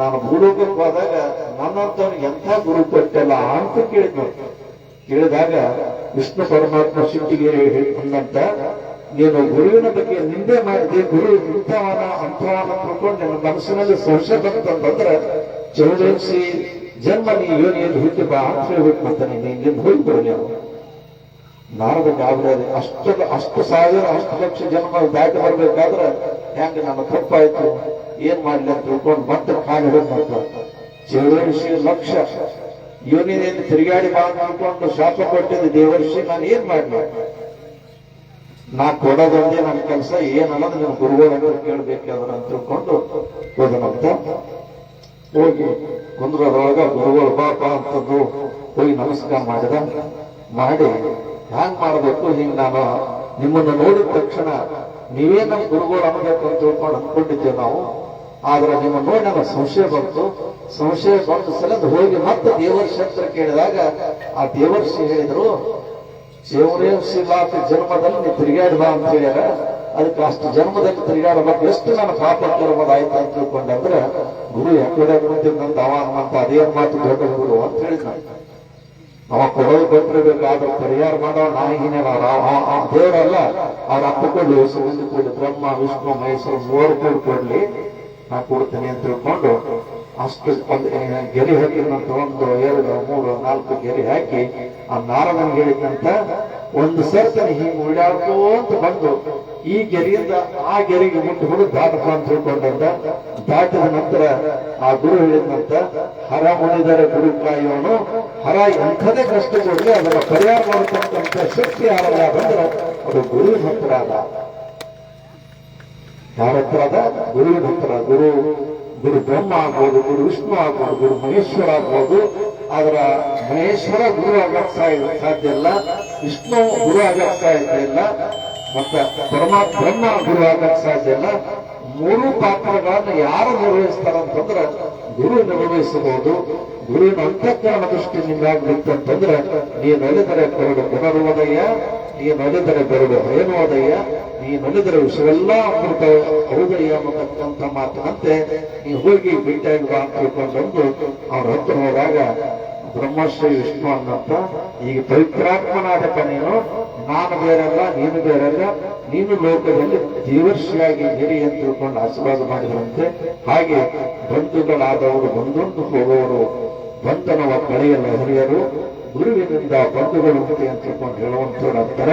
ನಾನು ಭೂಲೋಕಕ್ಕೆ ಹೋದಾಗ ನನ್ನಂತವ್ನಿಗೆ ಎಂಥ ಗುರು ಕೊಟ್ಟಲ್ಲ ಅಂತ ಕೇಳಿದಾಗ ವಿಷ್ಣು ಪರಮಾತ್ಮ ಸಿಟ್ಟಿಗೆ ಅಂದಂತ, ನೀನು ಗುರುವಿನ ಬಗ್ಗೆ ನಿಂದೆ ಮಾಡಿದೆ, ಗುರು ಇಂಥವನ ಅಂಥವನ ತಿಳ್ಕೊಂಡು ನನ್ನ ಮನಸ್ಸಿನಲ್ಲಿ ಸಂಶಯ ಬಂತಂದ್ರೆ ಚೌಡೇಸಿ ಜನ್ಮ ನೀ ಯೋನಿಯಲ್ಲಿ ಹುಟ್ಟಿ ಬಾ ಅಂತ ಹೇಳ್ಬಿಟ್ಟು ಬರ್ತಾನೆ, ನೀನು ಹೋಗ್ಬಿಡಲಿ ಅವನು. ನಾರದ ಗಾಬರಿ, ಅಷ್ಟು ಸಾವಿರ ಅಷ್ಟು ಲಕ್ಷ ಜನ್ಮ ದಾಟಿ ಬರ್ಬೇಕಾದ್ರೆ ಹೆಂಗ ನನ್ನ ತಪ್ಪಾಯ್ತು, ಏನ್ ಮಾಡ್ಲಿ ಅಂತ ತಿಳ್ಕೊಂಡು ಮತ್ತೆ ಕಾಲು ಹಿಡಿದು ಮಾಡ್ತಾರೆ. ಚೌಡೇಸಿ ಲಕ್ಷ ಯೋನಿಯಲ್ಲಿ ತಿರುಗಾಡಿ ಬಾ ತಿಳ್ಕೊಂಡು ಶಾಪ ಕೊಟ್ಟಿದ್ದ ದೇವರ್ಷಿ, ನಾನು ಏನ್ ಮಾಡ್ಲಿ, ನಾ ಕೊಡೋದೊಂದೇ ನನ್ನ ಕೆಲಸ, ಏನನ್ನೋದು ನನ್ನ ಗುರುಗಳು ಕೇಳ್ಬೇಕಾದ್ರ ಅಂತ ತಿಳ್ಕೊಂಡು ಹೋದನಂತ. ಹೋಗಿ ಕುಂದ್ರದೊಳಗ ಗುರುಗಳು ಪಾಪ ಅಂತಂದು ಹೋಗಿ ನಮಸ್ಕಾರ ಮಾಡಿ ಹ್ಯಾಂಗ್ ಮಾಡ್ಬೇಕು, ಹಿಂಗ್ ನಾನು ನಿಮ್ಮನ್ನು ನೋಡಿದ ತಕ್ಷಣ ನೀವೇ ನಮ್ಮ ಗುರುಗಳು ಅನ್ನಬೇಕು ಅಂತ ತಿಳ್ಕೊಂಡು ಅಂದ್ಕೊಂಡಿದ್ದೇವೆ ನಾವು. ಆದ್ರೆ ನಿಮ್ಮ ನೋಡಿ ನನ್ನ ಸಂಶಯ ಬಂದು ಸಲದ ಹೋಗಿ ಮತ್ತೆ ದೇವರ್ಷಿ ಹತ್ರ ಕೇಳಿದಾಗ ಆ ದೇವರ್ಷಿ ಹೇಳಿದ್ರು, ಶಿವರೇಶಿಲಾತ ಜನ್ಮದಲ್ಲಿ ನೀವು ತಿರುಗಾಡಿ ಬಾ ಅಂತ ಹೇಳ್ಯಾರ, ಅದಕ್ಕೆ ಅಷ್ಟು ಜನ್ಮದಲ್ಲಿ ತಿರುಗಾಡಬೇಕು, ಎಷ್ಟು ನನ್ನ ಪಾಪ ಕರ್ಮದಾಯ್ತು ಅಂತ ತಿಳ್ಕೊಂಡಂದ್ರೆ ಗುರು ಯಾಕಡೆ ಕುಂತಿದ್ದಂತ ಅವ ಅಂತ ಅದೇನ್ ಮಾತು ದೊಡ್ಡ ಗುರು ಅಂತ ಹೇಳಿದ. ಅವ ಕೊಡೋದು ಕೊಟ್ಟಿರ್ಬೇಕಾದ್ರೆ ಪರಿಹಾರ ಮಾಡೋ ನಾಯಿಗಿನೇ ದೇವರಲ್ಲ, ಅವ್ರ ಅಪ್ಪ ಕೊಡ್ಲಿ, ಮುಂದೆ ಕೊಡ್ಲಿ, ಬ್ರಹ್ಮ ವಿಷ್ಣು ಮಹೇಶ್ವರ ಮೂವರು ಕೊಡ್ಲಿ, ನಾ ಕೊಡ್ತೇನೆ ಅಂತ ತಿಳ್ಕೊಂಡು ಅಷ್ಟು ಗೆರೆ ಹಾಕಿದಂತ 1 2 3 4 ಗೆರೆ ಹಾಕಿ ಆ ನಾರದನ ಹೇಳಿದಂತ ಒಂದು ಸರ್ತಿ ಹೀಗೆ ಉಳ್ಳಾಡ್ಕೋಂತ ಬಂದು ಈ ಗೆರೆಯಿಂದ ಆ ಗೆರೆಗೆ ಮುಟ್ಟು ಹುಡುಗ ದಾಟಪ್ಪ ಅಂತ ತಿಳ್ಕೊಂಡಂತ. ದಾಟಿದ ನಂತರ ಆ ಗುರು ಹೇಳಿದಂತ, ಹರ ಮುನಿದರೆ ಗುರು ಕಾಯೋನು, ಹರ ಎಂಥದೇ ಕಷ್ಟ ಕೊಡಲಿ ಅದರ ಪರಿಹಾರ ಮಾಡತಕ್ಕಂಥ ಶಕ್ತಿ ಯಾರಲ್ಲ ಬಂದ್ರೆ ಅದು ಗುರುವಿನ ಹತ್ರ ಅದ. ಯಾರ ಹತ್ರ ಅದ? ಗುರುವಿನ ಹತ್ರ. ಗುರು ಬ್ರಹ್ಮ ಆಗ್ಬೋದು, ಗುರು ವಿಷ್ಣು ಆಗ್ಬೋದು, ಗುರು ಮಹೇಶ್ವರ ಆಗ್ಬೋದು. ಅದರ ಮಹೇಶ್ವರ ಗುರು ಆಗಕ್ಕೆ ಸಾಧ್ಯ ಇಲ್ಲ, ವಿಷ್ಣು ಗುರು ಆಗಕ್ಕೆ ಸಾಧ್ಯ ಇಲ್ಲ, ಮತ್ತೆ ಬ್ರಹ್ಮ ಗುರು ಆಗಕ್ಕೆ ಸಾಧ್ಯ ಇಲ್ಲ. 3 ಪಾತ್ರಗಳನ್ನು ಯಾರು ನಿರ್ವಹಿಸ್ತಾರಂತಂದ್ರೆ ಗುರು ನಿರ್ವಹಿಸಬಹುದು. ಗುರುವಿನ ಅಂತಃಕರಣ ದೃಷ್ಟಿ ನಿಮ್ಗಾಗ್ಲಿತ್ತಂತಂದ್ರೆ ನೀನೊಲಿದರೆ ಬೆರಡು ಪುನರ್ವೋದಯ, ನೀನೊಲಿದರೆ ಬೆರಡು ಹಯನೋದಯ, ನೀನೊಲಿದರೆ ವಿಷವೆಲ್ಲ ಅಮೃತ ಹೃದಯ ಅನ್ನತಕ್ಕಂಥ ಮಾತಿನಂತೆ ನೀವು ಹೋಗಿ ಭೇಟಿಯಾಗಿ ಬಾ ಅಂತ ತಿಳ್ಕೊಂಡ್ಬಂದು ಅವ್ರ ಹತ್ರ ಹೋದಾಗ ಬ್ರಹ್ಮಶ್ರೀ ವಿಷ್ಣು ಅನ್ನಂತ, ಈಗ ಪವಿತ್ರಾತ್ಮನಾದಕ ನೀನು, ನಾನು ಬೇರೆಲ್ಲ ನೀನು ಬೇರೆಲ್ಲ, ನೀನು ಲೋಕದಲ್ಲಿ ದೇವರ್ಷಿಯಾಗಿ ಹಿರಿ ಅಂತ ತಿಳ್ಕೊಂಡು ಆಶೀರ್ವಾದ ಮಾಡಿದಂತೆ. ಹಾಗೆ ಬಂಧುಗಳಾದವರು ಬಂದೊಂದು ಹೋಗುವವರು ಬಂಧನವ ಕಳೆಯಲ್ಲ ಹಿರಿಯರು, ಗುರುವಿನಿಂದ ಬಂಧುಗಳು ಅಂತ ತಿಳ್ಕೊಂಡು ಹೇಳುವಂತ ನಂತರ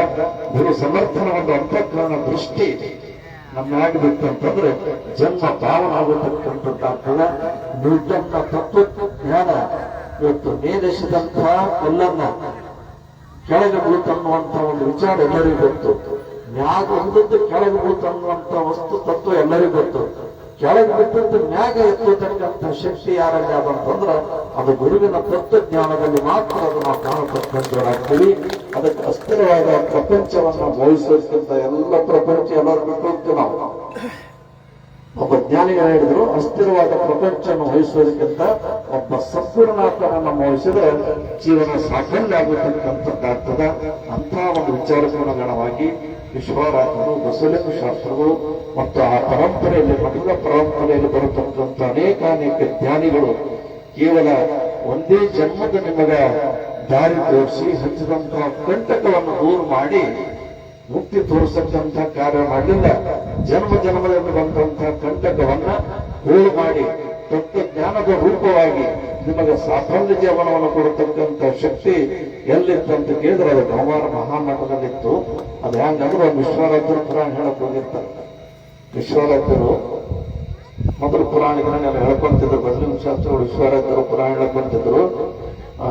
ಗುರು ಸಮರ್ಥನ ಒಂದು ಅಂತಃಕರಣ ದೃಷ್ಟಿ ನಮ್ಮಾಗಬೇಕಂತಂದ್ರೆ ಜನ್ಮ ಪಾವನ ಆಗತಕ್ಕಂಥದ್ದಾಗ್ತದೆ. ನ್ಯೂಟನ್ನ ತತ್ವಜ್ಞಾನ ಇವತ್ತು ಮೇಲೆಸಿದಂತಹ ಕಲ್ಲನ್ನ ಕೆಳಗೆ ಬೀಳ್ತನ್ನುವಂತ ಒಂದು ವಿಚಾರ ಎಲ್ಲರಿಗೂ ಗೊತ್ತು. ಮ್ಯಾಗ ಹೊಂದದ್ದು ಕೆಳಗೆ ಬೀಳ್ತನ್ನುವಂತ ವಸ್ತು ತತ್ವ ಎಲ್ಲರಿಗೂ ಗೊತ್ತು. ಕೆಳಗೆ ಬಿಟ್ಟಂತ ಮ್ಯಾಗ ಎತ್ತತಕ್ಕಂಥ ಶಕ್ತಿ ಯಾರಲ್ಲಿ ಅದಂತಂದ್ರ ಅದು ಗುರುವಿನ ತತ್ವಜ್ಞಾನದಲ್ಲಿ ಮಾತ್ರ ಅದು ನಾವು ಕಾಣತಕ್ಕಂಥವರಾಗ್ತೀವಿ. ಅದಕ್ಕೆ ಅಸ್ಥಿರವಾದ ಪ್ರಪಂಚವನ್ನ ಬೋಧಿಸೋದಕ್ಕಿಂತ ಎಲ್ಲ ಪ್ರಪಂಚ ಎಲ್ಲರೂ ಬಿಟ್ಟು ಹೋಗ್ತೀವಿ ನಾವು. ಒಬ್ಬ ಜ್ಞಾನಿಗಳು ಹೇಳಿದ್ರು, ಅಸ್ಥಿರವಾದ ಪ್ರಪಂಚವನ್ನು ವಹಿಸೋದಕ್ಕಿಂತ ಒಬ್ಬ ಸದ್ಗುರುನಾಥನನ್ನು ವಹಿಸಿದ್ರೆ ಜೀವನ ಸಾಫಲ್ಯ ಆಗತಕ್ಕಂಥದ್ದಾಗ್ತದ. ಅಂಥ ಒಂದು ವಿಚಾರಪೂರ್ಣಗಣವಾಗಿ ವಿಶ್ವರಾಜರು, ಬಸವಲಿಂಗ ಶಾಸ್ತ್ರಗಳು ಮತ್ತು ಆ ಪರಂಪರೆಯಲ್ಲಿ, ಮಠದ ಪರಂಪರೆಯಲ್ಲಿ ಬರತಕ್ಕಂಥ ಅನೇಕ ಜ್ಞಾನಿಗಳು ಕೇವಲ ಒಂದೇ ಜನ್ಮದ ನಿಮಗ ದಾರಿ ತೋರಿಸಿ ಹಚ್ಚಿದಂತಹ ಕಂಟಕವನ್ನು ದೂರ ಮಾಡಿ ಮುಕ್ತಿ ತೋರಿಸಕ್ಕಂಥ ಕಾರ್ಯ ಮಾಡಲಿಲ್ಲ. ಜನ್ಮ ಜನ್ಮದಲ್ಲಿ ಬಂದಂತಹ ಕಂಟಕವನ್ನ ಹೋಳು ಮಾಡಿ ತತ್ವಜ್ಞಾನದ ರೂಪವಾಗಿ ನಿಮಗೆ ಸಾಫಲ್ಯ ಜೀವನವನ್ನು ಕೊಡತಕ್ಕಂಥ ಶಕ್ತಿ ಎಲ್ಲಿತ್ತಂತ ಕೇಳಿದ್ರೆ ಅದು ಗಂವಾರ ಮಹಾಮಠದಲ್ಲಿತ್ತು. ಅದು ಹೆಂಗಂದ್ರೆ ವಿಶ್ವರಾಜ್ಯರು ಪುರಾಣ ಹೇಳಕ್ ಹೋಗಿರ್ತಾರೆ. ವಿಶ್ವರಾಜ್ಯರು ಮೊದಲು ಪುರಾಣಿಗಳನ್ನೆಲ್ಲ ಹೇಳ್ಕೊಂತಿದ್ರು. ಬದಲಿನ ಶಾಸ್ತ್ರಗಳು ವಿಶ್ವರಾಜ್ಯರು ಪುರಾಣ ಹೇಳ್ಕೊಂತಿದ್ರು.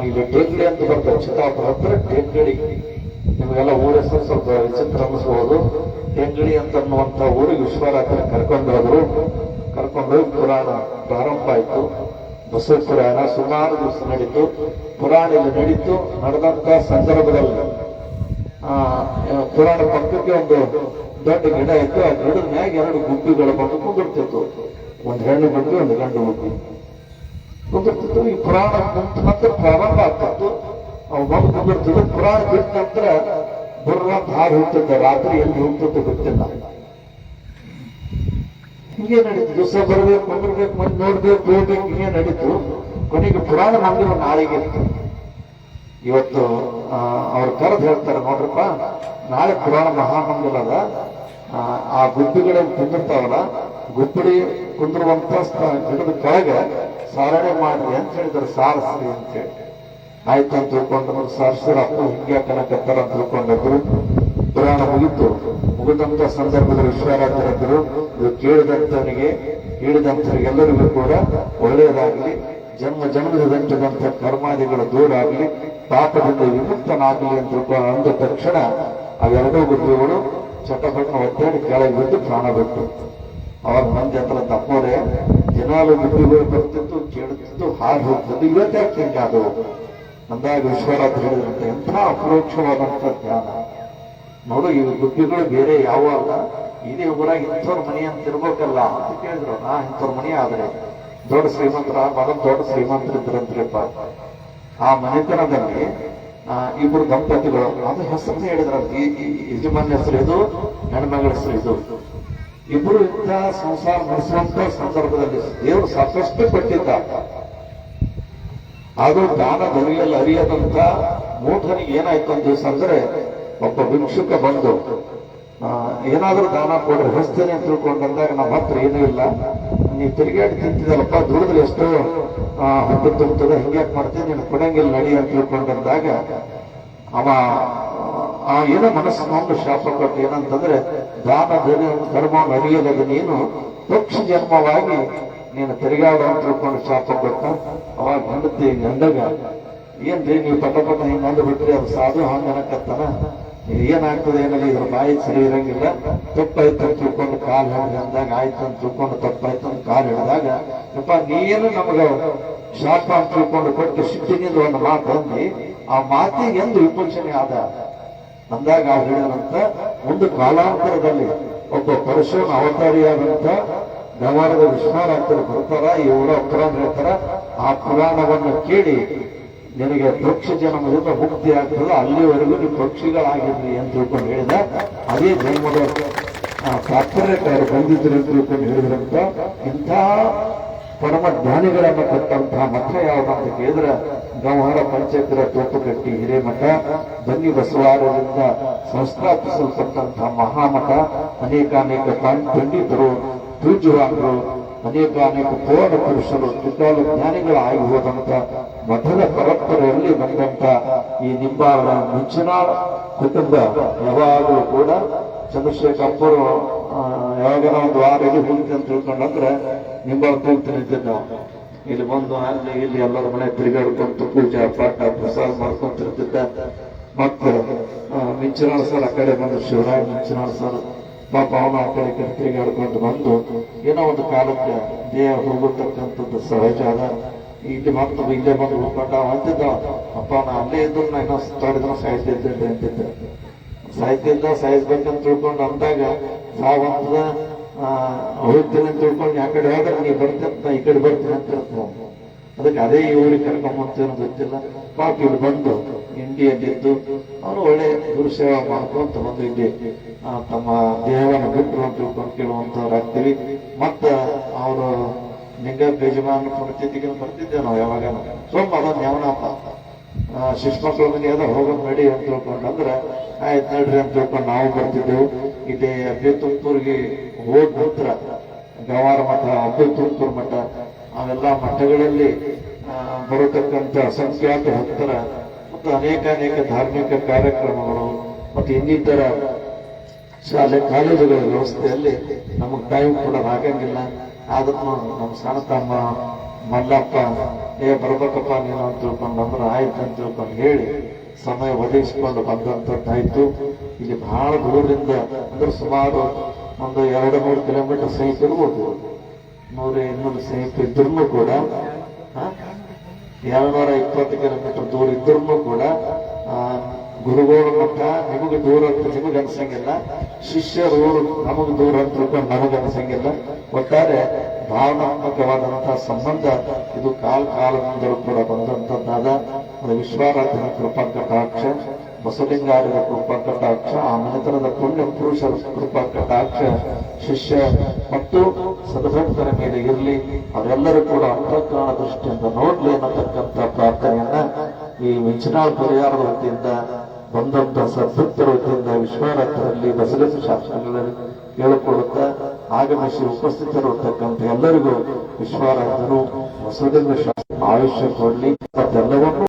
ಇಲ್ಲಿ ಟೆಂಗಡಿ ಅಂತ ಬರ್ತಾರೆ, ಚಿತ್ತಾಪುರ ಹತ್ರ ಟೆಂಗಡಿ. ನಿಮಗೆಲ್ಲ ಊರ ಹೆಸರು ಸ್ವಲ್ಪ ವಿಚಿತ್ರ ಅನ್ನಿಸಬಹುದು. ಟೆಂಗಡಿ ಅಂತ ಅನ್ನುವಂಥ ಊರಿಗೆ ವಿಶ್ವರಾಜ್ಯರು ಕರ್ಕೊಂಡೋದ್ರು. ಕರ್ಕೊಂಡೋಗಿ ಪುರಾಣ ಪ್ರಾರಂಭ ಆಯಿತು. ಬಸವ ಪುರಾಣ ಸುಮಾರು ದಿವಸ ನಡೀತು. ಪುರಾಣ ಇಲ್ಲಿ ನಡೀತು. ನಡೆದಂತ ಸಂದರ್ಭದಲ್ಲಿ ಪುರಾಣ ಪಕ್ಕಕ್ಕೆ ಒಂದು ದೊಡ್ಡ ಗಿಡ ಇತ್ತು. ಆ ಗಿಡದ ಮ್ಯಾಗ 2 ಗುಬ್ಬಿಗಳು ಬಂದು ಕುಂದಿರ್ತಿತ್ತು. ಒಂದು ಹೆಣ್ಣು ಗುಬ್ಬಿ, ಒಂದು ಗಂಡು ಗುಬ್ಬಿ ಕುಂದಿರ್ತಿತ್ತು. ಈ ಪುರಾಣ ನಂತರ ಪ್ರಾರಂಭ ಆಗ್ತಿತ್ತು. ಅವು ಬಂದು ಕುಂದಿರ್ತಿದ್ರು. ಪುರಾಣ ಬಿಟ್ಟ ನಂತರ ಬುರ್ರ ಹಾರು ಹೋಗ್ತಿದ್ದ. ರಾತ್ರಿ ಎಲ್ಲಿ ಹೋಗ್ತಿತ್ತು ಗೊತ್ತಿಲ್ಲ. ಹಿಂಗೆ ನಡೀತು. ದಿವಸ ಬರ್ಬೇಕು, ಬಂದಿರ್ಬೇಕು, ಮಂದಿ ನೋಡ್ಬೇಕು, ಹೋಗ್ಬೇಕು, ಹಿಂಗೆ ನಡೀತು. ಕೊನೆಗೆ ಪುರಾಣ ಮಂದಿರ ನಾಳೆಗೆ ಇತ್ತು. ಇವತ್ತು ಅವ್ರು ಕರೆದು ಹೇಳ್ತಾರೆ, ನೋಡ್ರಪ್ಪ ನಾಳೆ ಪುರಾಣ ಮಹಾಮಂಗಲ ಅದ. ಆ ಗುಬ್ಬಿಗಳಲ್ಲಿ ಕುಂದಿರ್ತಾವಲ್ಲ, ಗುಬ್ಬಡಿ ಕುಂದಿರುವಂತ ಗಿಡದ ಕೆಳಗೆ ಸಾರಣೆ ಮಾಡ್ರಿ ಅಂತ ಹೇಳಿದ್ರು. ಸಾರಸ್ರಿ ಅಂತ ಹೇಳಿ ಆಯ್ತು ಅಂತ ತಿಳ್ಕೊಂಡ್ರು. ಸಾರಿಸಿದ್ರು. ಅಪ್ಪ ಹಿಂಗೆ ಕನಕತ್ತಾರ ಅಂತ ತಿಳ್ಕೊಂಡಿದ್ರು. ಪುರಾಣ ಮುಗಿದಂತ ಸಂದರ್ಭದಲ್ಲಿ ವಿಶ್ವರಾಜರಿದ್ದರು. ಇದು ಕೇಳಿದಂತವನಿಗೆ ಹೇಳಿದಂಥವರಿಗೆಲ್ಲರಿಗೂ ಕೂಡ ಒಳ್ಳೆಯದಾಗಲಿ, ಜನ್ಮ ಜನ್ಮದಂಟದಂತ ಕರ್ಮಾದಿಗಳು ದೂರ ಆಗಲಿ, ಪಾಪದಿಂದ ವಿಮುಕ್ತನಾಗಲಿ ಅಂತ ಅಂದ ತಕ್ಷಣ ಅವೆರಡೂ ಗುಬ್ಬಿಗಳು ಚಟಪಟ್ನ ಒತ್ತಾಡಿ ಕೆಳಗೆ ಬಿದ್ದು ಪ್ರಾಣ ಬಿಟ್ಟು. ಅವಾಗ ಮಂದಿ ಹತ್ರ ತಪ್ಪೋರೆ ದಿನಾಲು ಗುಬ್ಬಿಗಳು ಬರ್ತಿತ್ತು, ಕೇಳುತ್ತಿದ್ದು, ಹಾಲು ಹೋಗ್ತಿದ್ದು. ಇವತ್ತಾಕೆ ಹಿಂಗಾದು ಅಂದಾಗ ವಿಶ್ವರಾಜ್ ಹೇಳಿದ್ರಂತೆ, ಎಂಥ ಅಪರೋಕ್ಷವಾದಂಥ ಜ್ಞಾನ ನೋಡು. ಈ ಗುಬ್ಬಿಗಳು ಬೇರೆ ಯಾವ ಅಲ್ಲ, ಇದೇ ಊರಾಗ ಇಂಥವ್ರ ಮನೆ ಅಂತ ಇರ್ಬೇಕಲ್ಲ ಅಂತ ಕೇಳಿದ್ರು. ಇಂಥವ್ರ ಮನೆ ಆದ್ರೆ ದೊಡ್ಡ ಶ್ರೀಮಂತರ ಮೊದಲು ದೊಡ್ಡ ಶ್ರೀಮಂತರಿದ್ರಂತ್ರಿಪ್ಪ. ಆ ಮನೆತನದಲ್ಲಿ ಇಬ್ಬರು ದಂಪತಿಗಳು, ಅದು ಹೆಸರು ಹೇಳಿದ್ರಂತ. ಈ ಯಜಮಾನ್ ಹೆಸರು ಇದು, ಹೆಣ್ಮಗಳ ಹೆಸರು ಇದು. ಇಬ್ಬರು ಇಂಥ ಸಂಸಾರ ನಡೆಸುವಂತ ಸಂದರ್ಭದಲ್ಲಿ ದೇವರು ಸಾಕಷ್ಟು ಕೊಟ್ಟಿದ್ದ. ಅದು ದಾನ ಧರಿಯಲ್ಲಿ ಅರಿಯದಂತ ಮೂಢನಿಗೆ ಏನಾಯ್ತು ಒಂದು ದಿವಸ ಅಂದ್ರೆ, ಒಬ್ಬ ಭಿಕ್ಷುಕ ಬಂದು ಏನಾದ್ರೂ ದಾನ ಕೊಡ್ರಿ ಹೊಸ್ತೇನೆ ಅಂತ ತಿಳ್ಕೊಂಡಂದಾಗ, ನಮ್ಮ ಹತ್ರ ಏನೂ ಇಲ್ಲ, ನೀವು ತಿರುಗಾಡಿ ತಿಂತಿದಲ್ಲಪ್ಪ, ದುಡಿದ್ರೆ ಎಷ್ಟೋ ಹೊಟ್ಟೆ ತುಂಬುತ್ತದೆ, ಹಿಂಗ್ಯಾಕ್ ಮಾಡ್ತೀನಿ, ನೀನು ಕೊಡಂಗಿಲ್ಲ ನಡಿ ಅಂತ ತಿಳ್ಕೊಂಡಂದಾಗ ಅವ ಏನೋ ಮನಸ್ಸಿನೊಂದು ಶಾಪ ಕೊಟ್ಟು ಏನಂತಂದ್ರೆ, ದಾನ ಧರ್ಮವನ್ನು ಅರಿಯಲದ ನೀನು ಪಕ್ಷ ಜನ್ಮವಾಗಿ ನೀನು ತಿರುಗಾಡ ಅಂತ ತಿಳ್ಕೊಂಡು ಶಾಪ ಕೊಟ್ಟ. ಅವಾಗ ಗಂಡಗ ಏನ್ರಿ ನೀವು ಪಟ ಹಿಂಗ ಅಂದ್ಬಿಟ್ರಿ, ಅದು ಸಾಧು ಹಂಗ ಅನ್ನಕತ್ತಾನ, ಏನಾಗ್ತದೆ ಏನಲ್ಲಿ ಇದ್ರ ಬಾಯಿ ಸರಿ ಇರಂಗಿಲ್ಲ, ತಪ್ಪಾಯ್ತು ಅಂತ ತಿಳ್ಕೊಂಡು ಕಾಲು ಹಿಡಿದ ಅಂದಾಗ, ಆಯ್ತು ಅಂತ ತಿಳ್ಕೊಂಡು ತಪ್ಪಾಯ್ತು ಅಂತ ಕಾಲು ಹಿಡಿದಾಗ, ಯಪ್ಪ ನೀನು ನಮಗ ಶಾಪ ಅಂತ ತಿಳ್ಕೊಂಡು ಕೊಟ್ಟು ಸಿಟ್ಟಿನಿಂದ ಒಂದು ಮಾತು ಅಂದಿ, ಆ ಮಾತಿಗೆ ಎಂದು ವಿಮೋಚನೆ ಆದ ಅಂದಾಗ ಅವ್ರು ಹೇಳಿದಂತ, ಒಂದು ಕಾಲಾಂತರದಲ್ಲಿ ಒಬ್ಬ ಪರಶುನ ಅವತಾರಿಯಾದಂತ ಗವಾರದ ವಿಶ್ವರಾಜರು ಬರ್ತಾರ, ಈ ಊರ ಪುರಾಣ ಹೇಳ್ತಾರ. ಆ ಪುರಾಣವನ್ನು ಕೇಳಿ ನಿನಗೆ ಪಕ್ಷ ಜನ್ಮದಿಂದ ಮುಕ್ತಿ ಆಗ್ತದೆ, ಅಲ್ಲಿವರೆಗೂ ನೀವು ಪಕ್ಷಿಗಳಾಗಿರ್ಲಿ ಅಂತ ತಿಳ್ಕೊಂಡು ಹೇಳಿದ. ಅದೇ ಜನ್ಮದ ತಾತ್ಪರ್ಯಕಾರ ಬಂದಿದ್ರು ಅಂತ ತಿಳ್ಕೊಂಡು ಹೇಳಿದ್ರಂತ. ಇಂಥ ಪರಮ ಜ್ಞಾನಿಗಳನ್ನ ಕೊಟ್ಟಂತಹ ಮಠ ಯಾವ್ದಂತ ಕೇಳಿದ್ರೆ, ಗಂವಾರ ಪಂಚಾಯತರ ತೋಪುಗಟ್ಟಿ ಹಿರೇಮಠ, ಬನ್ನಿ ಬಸವಾರರಿಂದ ಸಂಸ್ಥಾಪಿಸಲ್ಪಟ್ಟಂತಹ ಮಹಾಮಠ. ಅನೇಕ ಪಂಡಿತರು, ಪೂಜ್ಯವಾದರು, ಅನೇಕ ಪೂರ್ಣ ಪುರುಷರು, ತ್ರಿಕಾಲ ಜ್ಞಾನಿಗಳಾಗಿ ಹೋದಂತ ಮಠದ ಪರಂಪರೆಯಲ್ಲಿ ಬಂದಂತ ಈ ನಿಂಬಾಳ ಮುಂಚಿನಾಳ ಕುಟುಂಬ ಯಾವಾಗಲೂ ಕೂಡ ಚಂದ್ರಶೇಖರ್ ಯಾವಾಗ ಒಂದು ವಾರ ಇಲ್ಲಿ ಹೋಗ್ತೀನಿ ಅಂತ ತಿಳ್ಕೊಂಡಂದ್ರೆ ನಿಂಬಾಳ ಹೋಗ್ತೀನಿ ಇದ್ದಿದ್ದ. ಇಲ್ಲಿ ಬಂದು ಅಲ್ಲಿ ಇಲ್ಲಿ ಎಲ್ಲರ ಮನೆ ತಿರುಗಾಡ್ಕೊಂತ ಪೂಜಾ ಪಾಠ ಪ್ರಸಾದ ಮಾಡ್ಕೊಂತಿರ್ತಿದ್ದ. ಮತ್ತೆ ಮಿಂಚನಾಳ್ ಸರ್ ಆ ಕಡೆ ಬಂದು, ಶಿವರಾಜ್ ಮಿಂಚನಾಳ್ ಸರ್ ಪಾಪ ಅವನ ಆ ಕಡೆ ತಿರುಗಾಡ್ಕೊಂಡು ಬಂದು ಏನೋ ಒಂದು ಕಾಲಕ್ಕೆ ದೇಹ ಹೋಗತಕ್ಕಂಥದ್ದು ಸಹಜ ಅದ. ಇಲ್ಲಿ ಬಂದು ಇಲ್ಲೇ ಬಂದು ಉಳ್ಕೊಂಡ ಅಂತಿದ್ದ. ಅಪ್ಪ ನಾ ಅಲ್ಲೇ ಇದ್ದು ನಾ ಇನ್ನೂ ತಡೆದ್ರೆ ಸಾಯ್ತಿದ್ದೆ ಅಂತಿದ್ದೆ. ಸಾಯಿಸ್ಬೇಕಂತ ತಿಳ್ಕೊಂಡು ಅಂದಾಗ ಸಾವಂತದ ಹೋಗ್ತೀನಿ ಅಂತ ತಿಳ್ಕೊಂಡು ಆ ಕಡೆ ಹೋದ್ರೆ ನೀ ಬರ್ತೀನಿ ನಾ ಈ ಕಡೆ ಬರ್ತೀನಿ ಅಂತ ಇರ್ತದೆ. ಅದಕ್ಕೆ ಅದೇ ಊರಿಗೆ ಕರ್ಕೊಂಬಂತೇನೋ ಗೊತ್ತಿಲ್ಲ. ಪಾಪ ಇಲ್ಲಿ ಬಂದು ಇಂಡಿಯಲ್ಲಿದ್ದು ಅವರು ಒಳ್ಳೆ ಗುರು ಸೇವೆ ಮಾಡ್ಕೊಂತ ಬಂದು ಇಲ್ಲಿ ತಮ್ಮ ದೇಹವನ್ನು ಬಿಟ್ಟರು ಅಂತ ತಿಳ್ಕೊಂಡು ಕೇಳುವಂತವ್ರಾಗ್ತೀವಿ. ಮತ್ತ ಅವರು ಲಿಂಗ ಬೇಜಮಾನ ಪರಿಸ್ಥಿತಿಗೆ ಬರ್ತಿದ್ದೆ ನಾವು ಯಾವಾಗ. ಸೋಮ ಅದೊಂದು ಯವನಪ್ಪ ಶಿಶುಮಕ್ಕಳ ಮನೆ ಅದ ಹೋಗೋದು ನಡಿ ಅಂತ ತಿಳ್ಕೊಂಡಂದ್ರೆ ಆಯ್ತು ನಡ್ರಿ ಅಂತ ತಿಳ್ಕೊಂಡು ನಾವು ಬರ್ತಿದ್ದೆವು. ಇಲ್ಲಿ ಅಬ್ಬೆ ತುಮಕೂರಿಗೆ ಹೋದ ನಂತರ ಗವಾರ ಮಠ, ಅಬ್ಬೆ ತುಮಕೂರು ಮಠ, ಅವೆಲ್ಲ ಮಠಗಳಲ್ಲಿ ಬರತಕ್ಕಂಥ ಅಸಂಖ್ಯಾತ ಭಕ್ತರ ಮತ್ತು ಅನೇಕ ಧಾರ್ಮಿಕ ಕಾರ್ಯಕ್ರಮಗಳು ಮತ್ತು ಇನ್ನಿತರ ಶಾಲೆ ಕಾಲೇಜುಗಳ ವ್ಯವಸ್ಥೆಯಲ್ಲಿ ನಮಗೆ ಟೈಮ್ ಕೂಡ ಆಗಂಗಿಲ್ಲ. ಆದ್ರೂ ನಮ್ಮ ಸಣ್ಣ ತಮ್ಮ ಮಲ್ಲಪ್ಪ ಬರ್ಬೇಕಪ್ಪ ನೀನು ಅಂತ ತಿಳ್ಕೊಂಡಂದ್ರೆ ಆಯ್ತು ಅಂತ ತಿಳ್ಕೊಂಡು ಹೇಳಿ ಸಮಯ ಒದಗಿಸಿಕೊಂಡು ಬಂದಂತದ್ದಾಯ್ತು. ಇಲ್ಲಿ ಬಹಳ ದೂರದಿಂದ ಅಂದ್ರೆ ಸುಮಾರು ಒಂದು 2-3 ಕಿಲೋಮೀಟರ್ ಸಹಿತ ಇರ್ಬೋದು, 100-200 ಸಹಿತ ಇದ್ರೂ ಕೂಡ 220 ಕಿಲೋಮೀಟರ್ ದೂರ ಇದ್ರೂ ಕೂಡ ಗುರುಗಳ ಮಠ ನಿಮಗೆ ದೂರ ಅಂತ ನಿಮಗೆ ಅನ್ಸಂಗಿಲ್ಲ, ಶಿಷ್ಯರು ನಮಗೆ ದೂರ ಅಂತ ತಿಳ್ಕೊಂಡು ನಮಗೆ ಅನ್ಸಂಗಿಲ್ಲ. ಒಟ್ಟಾರೆ ಭಾವನಾತ್ಮಕವಾದಂತಹ ಸಂಬಂಧ ಇದು ಕಾಲದಿಂದಲೂ ಕೂಡ ಬಂದಂತದ್ದಾದ ವಿಶ್ವಾರಾಧನ ಕೃಪಾ ಕಟಾಕ್ಷ, ಬಸವಲಿಂಗಾರ್ಯರ ಕೃಪಾ ಕಟಾಕ್ಷ, ಆ ಮನೆತನದ ಪುಣ್ಯ ಪುರುಷರ ಕೃಪಾ ಕಟಾಕ್ಷ ಶಿಷ್ಯ ಮತ್ತು ಸದ್ಭಕ್ತರ ಮೇಲೆ ಇರಲಿ. ಅವರೆಲ್ಲರೂ ಕೂಡ ಅಂತಃಕರಣ ದೃಷ್ಟಿಯಿಂದ ನೋಡ್ಲಿ ಅನ್ನತಕ್ಕಂಥ ಪ್ರಾರ್ಥನೆಯನ್ನ ಈ ಮಿಂಚನಾಳ್ ಪರಿಹಾರದ ವತಿಯಿಂದ ಬಂದಂತ ಸದ್ಭಕ್ತರ ವತಿಯಿಂದ ವಿಶ್ವಾರಾಧನಲ್ಲಿ ಬಸವೇಶ್ವರ ಶಾಸ್ತ್ರಗಳಲ್ಲಿ ಹೇಳಿಕೊಳ್ಳುತ್ತಾ ಆಗಮಿಸಿ ಉಪಸ್ಥಿತರಿರತಕ್ಕಂಥ ಎಲ್ಲರಿಗೂ ವಿಶ್ವಾರಾಧನು ಬಸವಲಿಂಗ ಶಾಸ್ತ್ರ ಆಯುಷ್ಯ ಕೊಡ್ಲಿ ಮತ್ತೆಲ್ಲವನ್ನೂ